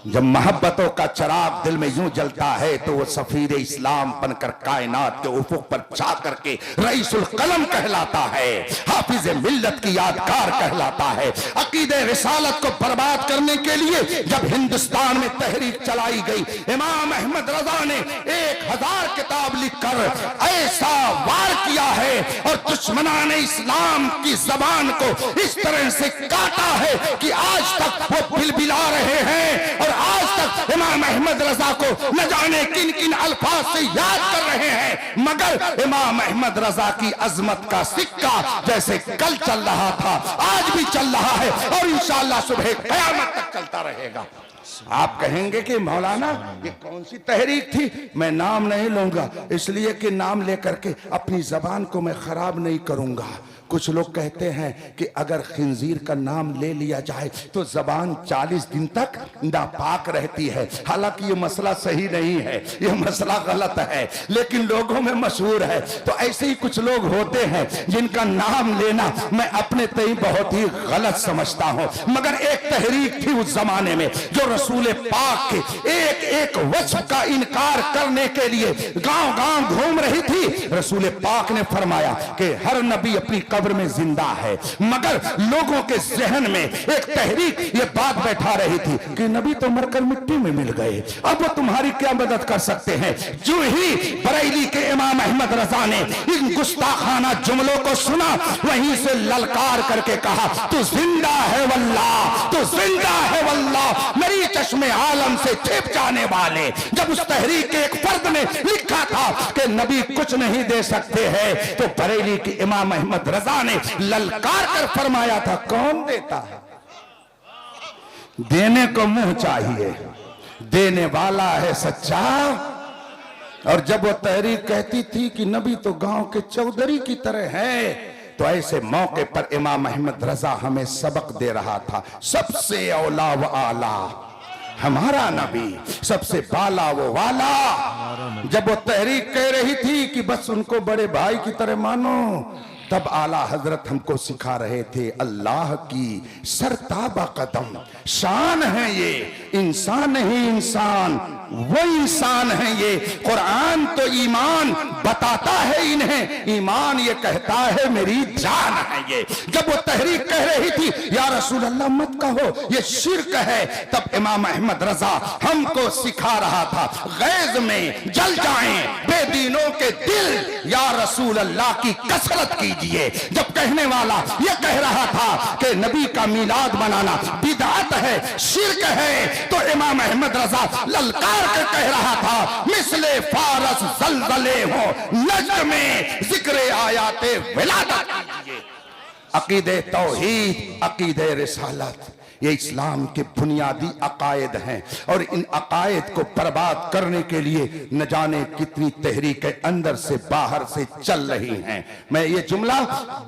جب محبتوں کا چراغ دل میں یوں جلتا ہے تو وہ سفیر اسلام بن کر کائنات کے افق پر جا کر کے رئیس القلم کہلاتا ہے, حافظ ملت کی یادگار کہلاتا ہے. عقیدہ رسالت کو برباد کرنے کے لیے جب ہندوستان میں تحریک چلائی گئی, امام احمد رضا نے 1000 کتاب لکھ کر ایسا وار کیا ہے اور دشمنان اسلام کی زبان کو اس طرح سے کاٹا ہے کہ آج تک وہ بلبلا رہے ہیں, اور آج تک امام احمد رضا کو نہ جانے کن کن الفاظ سے یاد کر رہے ہیں. مگر امام احمد رضا کی عظمت کا سکہ جیسے کل چل رہا تھا آج بھی چل رہا ہے, اور انشاءاللہ صبح قیامت تک چلتا رہے گا. آپ کہیں گے کہ مولانا یہ کون سی تحریک تھی؟ میں نام نہیں لوں گا، اس لیے کہ نام لے کر کے اپنی زبان کو میں خراب نہیں کروں گا۔ کچھ لوگ کہتے ہیں کہ اگر خنزیر کا نام لے لیا جائے تو زبان 40 دن تک ناپاک رہتی ہے، حالانکہ یہ مسئلہ صحیح نہیں ہے، یہ مسئلہ غلط ہے، لیکن لوگوں میں مشہور ہے۔ تو ایسے ہی کچھ لوگ ہوتے ہیں جن کا نام لینا میں اپنے تئیں بہت ہی غلط سمجھتا ہوں، مگر ایک تحریک تھی اس زمانے میں جو رسول پاک کے ایک ایک وصف کا انکار کرنے کے لیے گاؤں گاؤں گھوم رہی تھی۔ رسول پاک نے فرمایا کہ ہر نبی اپنی قبر میں زندہ ہے، مگر لوگوں کے ذہن میں ایک تحریک یہ بات بیٹھا رہی تھی کہ نبی تو مر کر مٹی میں مل گئے، اب وہ تمہاری کیا مدد کر سکتے ہیں۔ جو ہی بریلی کے امام احمد رضا نے ان گستاخانہ جملوں کو سنا، وہیں سے للکار کر کے کہا تو زندہ ہے واللہ، تو زندہ ہے واللہ، میری چشم عالم سے چھپ جانے والے۔ جب اس تحریک کے ایک فرد نے لکھا تھا کہ نبی کچھ نہیں دے سکتے ہیں، تو بریلی کے امام احمد رضا نے للکار کر فرمایا تھا کون دیتا ہے؟ دینے کو منہ چاہیے، دینے والا ہے سچا۔ اور جب وہ تحریک کہتی تھی کہ نبی تو گاؤں کے چودھری کی طرح ہے، تو ایسے موقع پر امام احمد رضا ہمیں سبق دے رہا تھا، سب سے اولا و اعلی ہمارا نبی، سب سے بالا وہ والا۔ جب وہ تحریک کہہ رہی تھی کہ بس ان کو بڑے بھائی کی طرح مانو، تب اعلیٰ حضرت ہم کو سکھا رہے تھے اللہ کی سرتابہ قدم شان ہے، یہ انسان نہیں، انسان وہ انسان ہیں، یہ قرآن تو ایمان بتاتا ہے انہیں، ایمان یہ کہتا ہے میری جان ہے یہ۔ جب وہ تحریک کہہ رہی تھی یا رسول اللہ مت کہو یہ شرک ہے، تب امام احمد رضا ہم کو سکھا رہا تھا غیظ میں جل جائیں بے دینوں کے دل، یا رسول اللہ کی کثرت کیجئے۔ جب کہنے والا یہ کہہ رہا تھا کہ نبی کا میلاد منانا بدعت ہے، شرک ہے، تو امام احمد رضا للکار کے کہہ رہا تھا مثل فارس زلزلے ہوں نجد میں ذکر آیات ولادت کیجئے۔ عقید توحید، عقید رسالت، یہ اسلام کے بنیادی عقائد ہیں، اور ان عقائد کو برباد کرنے کے لیے نہ جانے کتنی تحریکیں اندر سے باہر سے چل رہی ہیں۔ میں یہ جملہ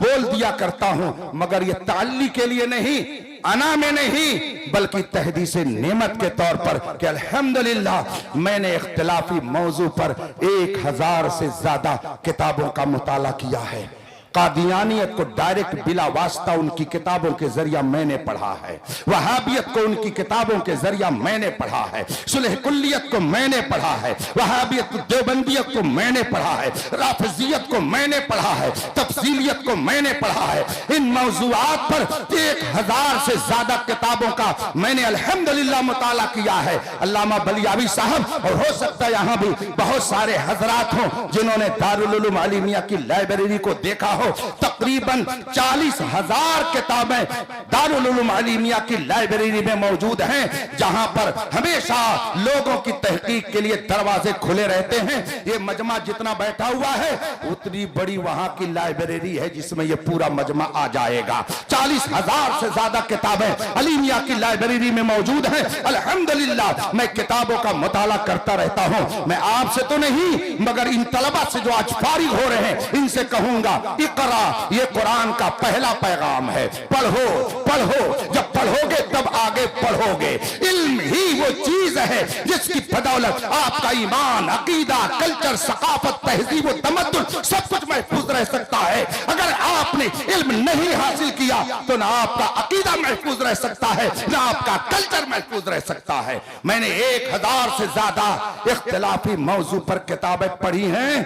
بول دیا کرتا ہوں، مگر یہ تعلی کے لیے نہیں، انا میں نہیں، بلکہ تحدیث نعمت کے طور پر کہ الحمدللہ میں نے اختلافی موضوع پر 1000 سے زیادہ کتابوں کا مطالعہ کیا ہے۔ قادیانیت کو ڈائریکٹ بلا واسطہ ان کی کتابوں کے ذریعہ میں نے پڑھا ہے، وہابیت کو ان کی کتابوں کے ذریعہ میں نے پڑھا ہے، صلح کلیت کو میں نے پڑھا ہے، وہابیت دیوبندیت کو میں نے پڑھا ہے، رافضیت کو میں نے پڑھا ہے، تفصیلیت کو میں نے پڑھا ہے۔ ان موضوعات پر 1000 سے زیادہ کتابوں کا میں نے الحمدللہ مطالعہ کیا ہے۔ علامہ بلیاوی صاحب، اور ہو سکتا ہے یہاں بھی بہت سارے حضرات ہوں جنہوں نے دارالعلوم عالمیہ کی لائبریری کو دیکھا، تقریباً 40,000 کتابیں دارالعلوم عالمیہ کی لائبریری میں موجود ہیں، جہاں پر ہمیشہ لوگوں کی تحقیق کے لیے دروازے کھلے رہتے ہیں۔ یہ مجمع جتنا بیٹھا ہوا ہے اتنی بڑی وہاں کی لائبریری ہے جس میں یہ پورا مجمع آ جائے گا۔ 40,000 سے زیادہ کتابیں عالمیہ کی لائبریری میں موجود ہیں۔ الحمدللہ میں کتابوں کا مطالعہ کرتا رہتا ہوں۔ میں آپ سے تو نہیں، مگر ان طلبہ سے جو آج فارغ ہو رہے ہیں ان سے کہوں گا اقرا، یہ قرآن کا پہلا پیغام ہے، پڑھو پڑھو، جب پڑھو گے تب آگے پڑھو گے۔ علم ہی وہ چیز ہے جس کی بدولت آپ کا ایمان، عقیدہ، کلچر، ثقافت، تہذیب و تمدن سب کچھ محفوظ رہ سکتا ہے۔ اگر آپ نے علم نہیں حاصل کیا تو نہ آپ کا عقیدہ محفوظ رہ سکتا ہے، نہ آپ کا کلچر محفوظ رہ سکتا ہے۔ میں نے 1000 سے زیادہ اختلافی موضوع پر کتابیں پڑھی ہیں،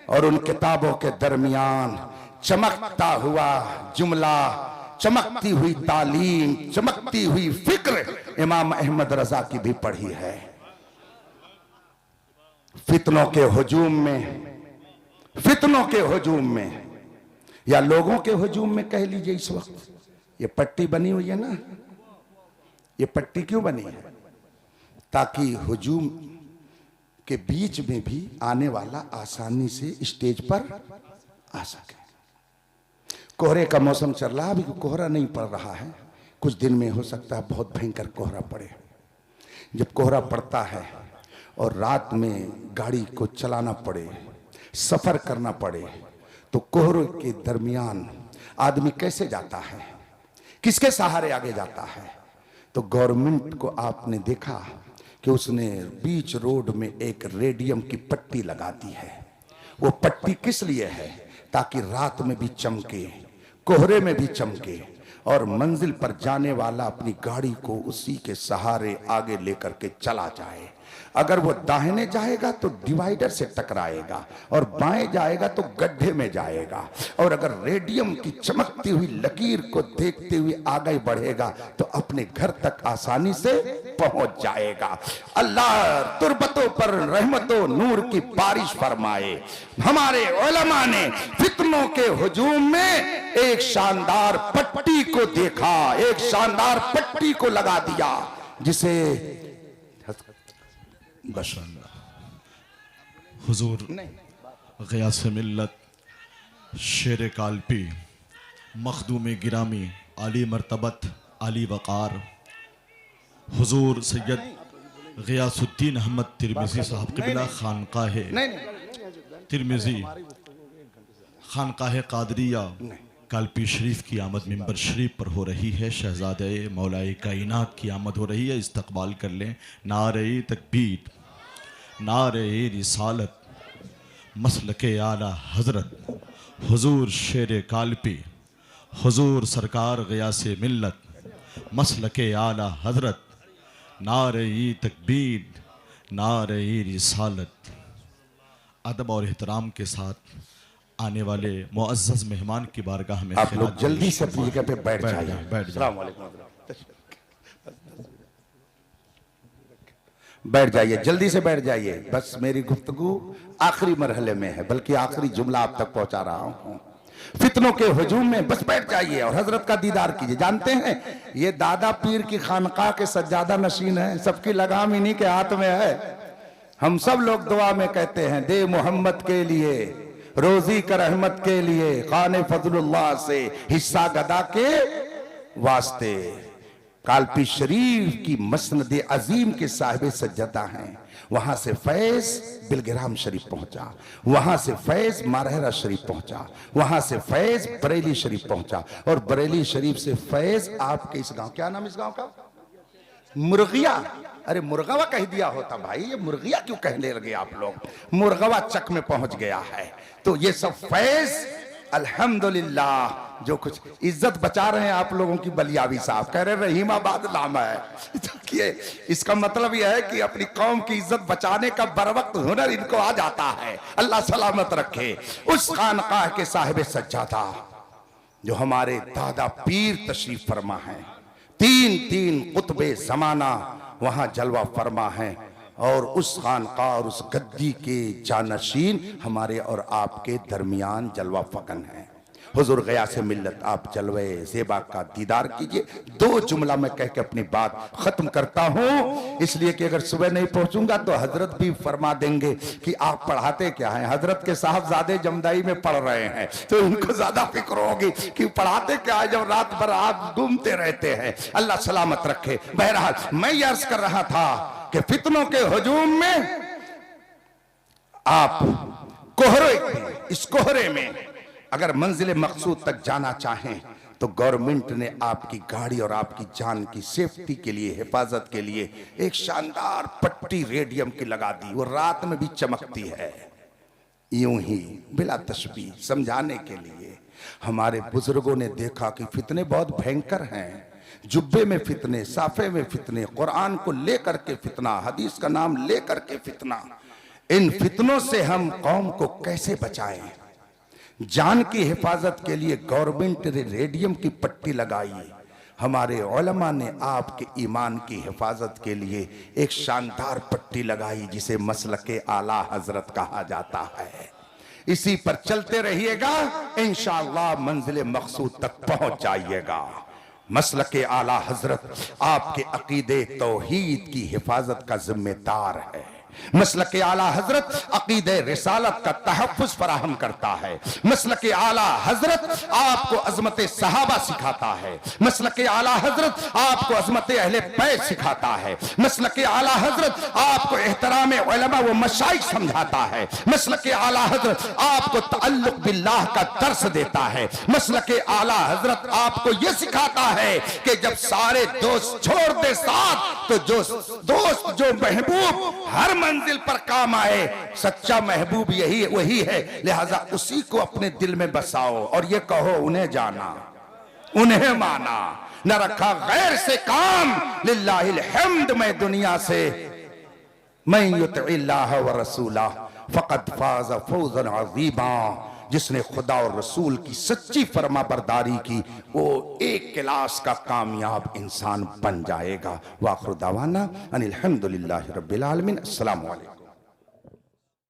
اور ان کتابوں کے درمیان چمکتا ہوا جملہ، چمکتی ہوئی تعلیم، چمکتی ہوئی فکر امام احمد رضا کی بھی پڑھی ہے۔ فتنوں کے ہجوم میں یا لوگوں کے ہجوم میں کہہ لیجئے، اس وقت یہ پٹی بنی ہوئی ہے نا، یہ پٹی کیوں بنی ہے؟ تاکہ ہجوم کے بیچ میں بھی آنے والا آسانی سے اسٹیج پر آ سکے۔ کوہرے کا موسم چل رہا، ابھی کوہرا نہیں پڑ رہا ہے، کچھ دن میں ہو سکتا ہے بہت بھینکر کوہرا پڑے۔ जब कोहरा पड़ता है और रात में गाड़ी को चलाना पड़े, सफर करना पड़े, तो कोहरे के दरमियान आदमी कैसे जाता है, किसके सहारे आगे जाता है? तो गवर्नमेंट को आपने देखा कि उसने बीच रोड में एक रेडियम की पट्टी लगा दी है। वो पट्टी किस लिए है? ताकि रात में भी चमके, कोहरे में भी चमके, और मंजिल पर जाने वाला अपनी गाड़ी को उसी के सहारे आगे लेकर के चला जाए। अगर वो दाहिने जाएगा तो डिवाइडर से टकराएगा, और बाएं जाएगा तो गड्ढे में जाएगा, और अगर रेडियम की चमकती हुई लकीर को देखते हुए आगे बढ़ेगा तो अपने घर तक आसानी से पहुंच जाएगा। अल्लाह तुर्बतों पर रहमतों नूर की बारिश फरमाए। हमारे उलमा ने फितनों के हुजूम में एक शानदार पट्टी को देखा, एक शानदार पट्टी को लगा दिया, जिसे हुजूर ग़ियास मिल्लत, शेर काल्पी, मखदूम गिरामी, आली मर्तबत, आली वक़ार, हुजूर सैयद ग़ियासुद्दीन अहमद तिरमिज़ी साहब क़िबला खानकाह तिरमिज़ी खानकाह क़ादरिया काल्पी शरीफ की आमद मिंबर शरीफ पर हो रही है। शहजादे मौलाए कायनात की आमद हो रही है। इस्तकबाल कर लें। नारे तकबीर, नारे रिसालत, मसलके आला हज़रत, हुजूर शेर काल्पी, हुजूर सरकार ग़ियासे मिल्लत, मसलके आला हज़रत, नारे तकबीर, नारे रिसालत। अदब और एहतराम के साथ आने वाले मुअज़्ज़ज़ मेहमान की बारगाह में आप लोग जल्दी से अपनी जगह पे बैठ जाइए। बैठ जाइए, जल्दी से बैठ जाइए। बस मेरी गुफ्तगू आखिरी मरहले में है, बल्कि आखिरी जुमला आप तक पहुंचा रहा हूं। फितनों के हुजूम में बस बैठ जाइए और हजरत का दीदार कीजिए। जानते हैं ये दादा पीर की खानकाह के सज्जादा नशीन है, सबकी लगाम इन्हीं के हाथ में है। हम सब लोग दुआ में कहते हैं, दे मोहम्मद के लिए, रोजी कर रहमत के लिए, खाने फजलुल्लाह से हिस्सा गदा के वास्ते। काल्पी शरीफ की मसनद अजीम के साहिब सज्जदा हैं। वहां से फैज बिलगिराम शरीफ पहुंचा, वहां से फैज मारहरा शरीफ पहुंचा, वहां से फैज बरेली शरीफ पहुंचा, और बरेली शरीफ से फैज आपके इस गांव, क्या नाम इस गांव का? मुर्गिया। अरे मुर्गवा कह दिया होता भाई, ये मुर्गिया क्यों कहने लगे आप लोग? मुर्गवा चक में पहुंच गया है। तो ये सब फैज अल्हम्दुलिल्लाह, जो कुछ इज्जत बचा रहे हैं आप लोगों की। बलियावी साहब कह रहे रहीमाबाद नाम है, तो इसका मतलब यह है कि अपनी कौम की इज्जत बचाने का बरवक्त हुनर इनको आ जाता है। अल्लाह सलामत रखे। उस खानकाह के साहिब सज्जादा जो हमारे दादा पीर तशरीफ फरमा है, तीन कुतबे जमाना वहां जलवा फरमा है, और उस खानकाह और उस गद्दी के जानशीन हमारे और आपके दरमियान जलवा फकन है। हुजूर ग़ियासे मिल्लत, आप जलवे ज़ेबा का दीदार कीजिए। दो जुमला मैं कह के अपनी बात खत्म करता हूं, इसलिए कि अगर सुबह नहीं पहुंचूंगा तो हजरत भी फरमा देंगे कि आप पढ़ाते क्या हैं। हजरत के साहबजादे जमदाई में पढ़ रहे हैं, तो इनको ज्यादा फिक्र होगी कि पढ़ाते क्या है जब रात भर आप घूमते रहते हैं। अल्लाह सलामत रखे। बहरहाल मैं ये अर्ज कर रहा था कि फितनों के हुजूम में आप इस कोहरे में अगर मंजिल मकसूद तक जाना चाहें तो गवर्नमेंट ने आपकी गाड़ी और आपकी जान की सेफ्टी के लिए, हिफाजत के लिए एक शानदार पट्टी रेडियम की लगा दी। वो रात में भी चमकती है। यूं ही बिला तशबीह समझाने के लिए हमारे बुजुर्गों ने देखा कि फितने बहुत भयंकर हैं। जुब्बे में फितने, साफे में फितने, कुरान को लेकर के फितना, हदीस का नाम लेकर के फितना। इन फितनों से हम कौम को कैसे बचाएं? जान की हिफाजत के लिए गवर्नमेंट ने रेडियम की पट्टी लगाई। हमारे उलमा ने आपके ईमान की हिफाजत के लिए एक शानदार पट्टी लगाई, जिसे मसलके आला हजरत कहा जाता है। इसी पर चलते रहिएगा, इंशाअल्लाह मंजिल मकसूद तक पहुंच जाइएगा। मसलके आला हजरत आपके अकीदे तौहीद की हिफाजत का जिम्मेदार है। مسلک اعلی حضرت عقید رسالت کا تحفظ فراہم کرتا ہے. مسلک اعلی حضرت آپ کو عظمت صحابہ سکھاتا ہے. مسلک اعلی حضرت آپ کو عظمت اہل بیت سکھاتا ہے. مسلک اعلی حضرت آپ کو احترام علماء و مشائخ سمجھاتا ہے. مسلک اعلی حضرت آپ کو تعلق باللہ کا درس دیتا ہے. مسلک اعلی حضرت آپ کو یہ سکھاتا ہے کہ جب سارے دوست چھوڑ دے ساتھ تو جو دوست جو محبوب ہر منزل پر کام آئے، سچا محبوب وہی ہے. لہذا اسی کو اپنے دل میں بساؤ اور یہ کہو انہیں جانا انہیں مانا، نہ رکھا غیر سے کام. للہ الحمد میں دنیا سے من یطع اللہ ورسولہ فقد فاز فوزا عظیما. جس نے خدا اور رسول کی سچی فرما برداری کی وہ ایک کلاس کا کامیاب انسان بن جائے گا. وآخر دعوانا ان الحمدللہ رب العالمین. السلام علیکم.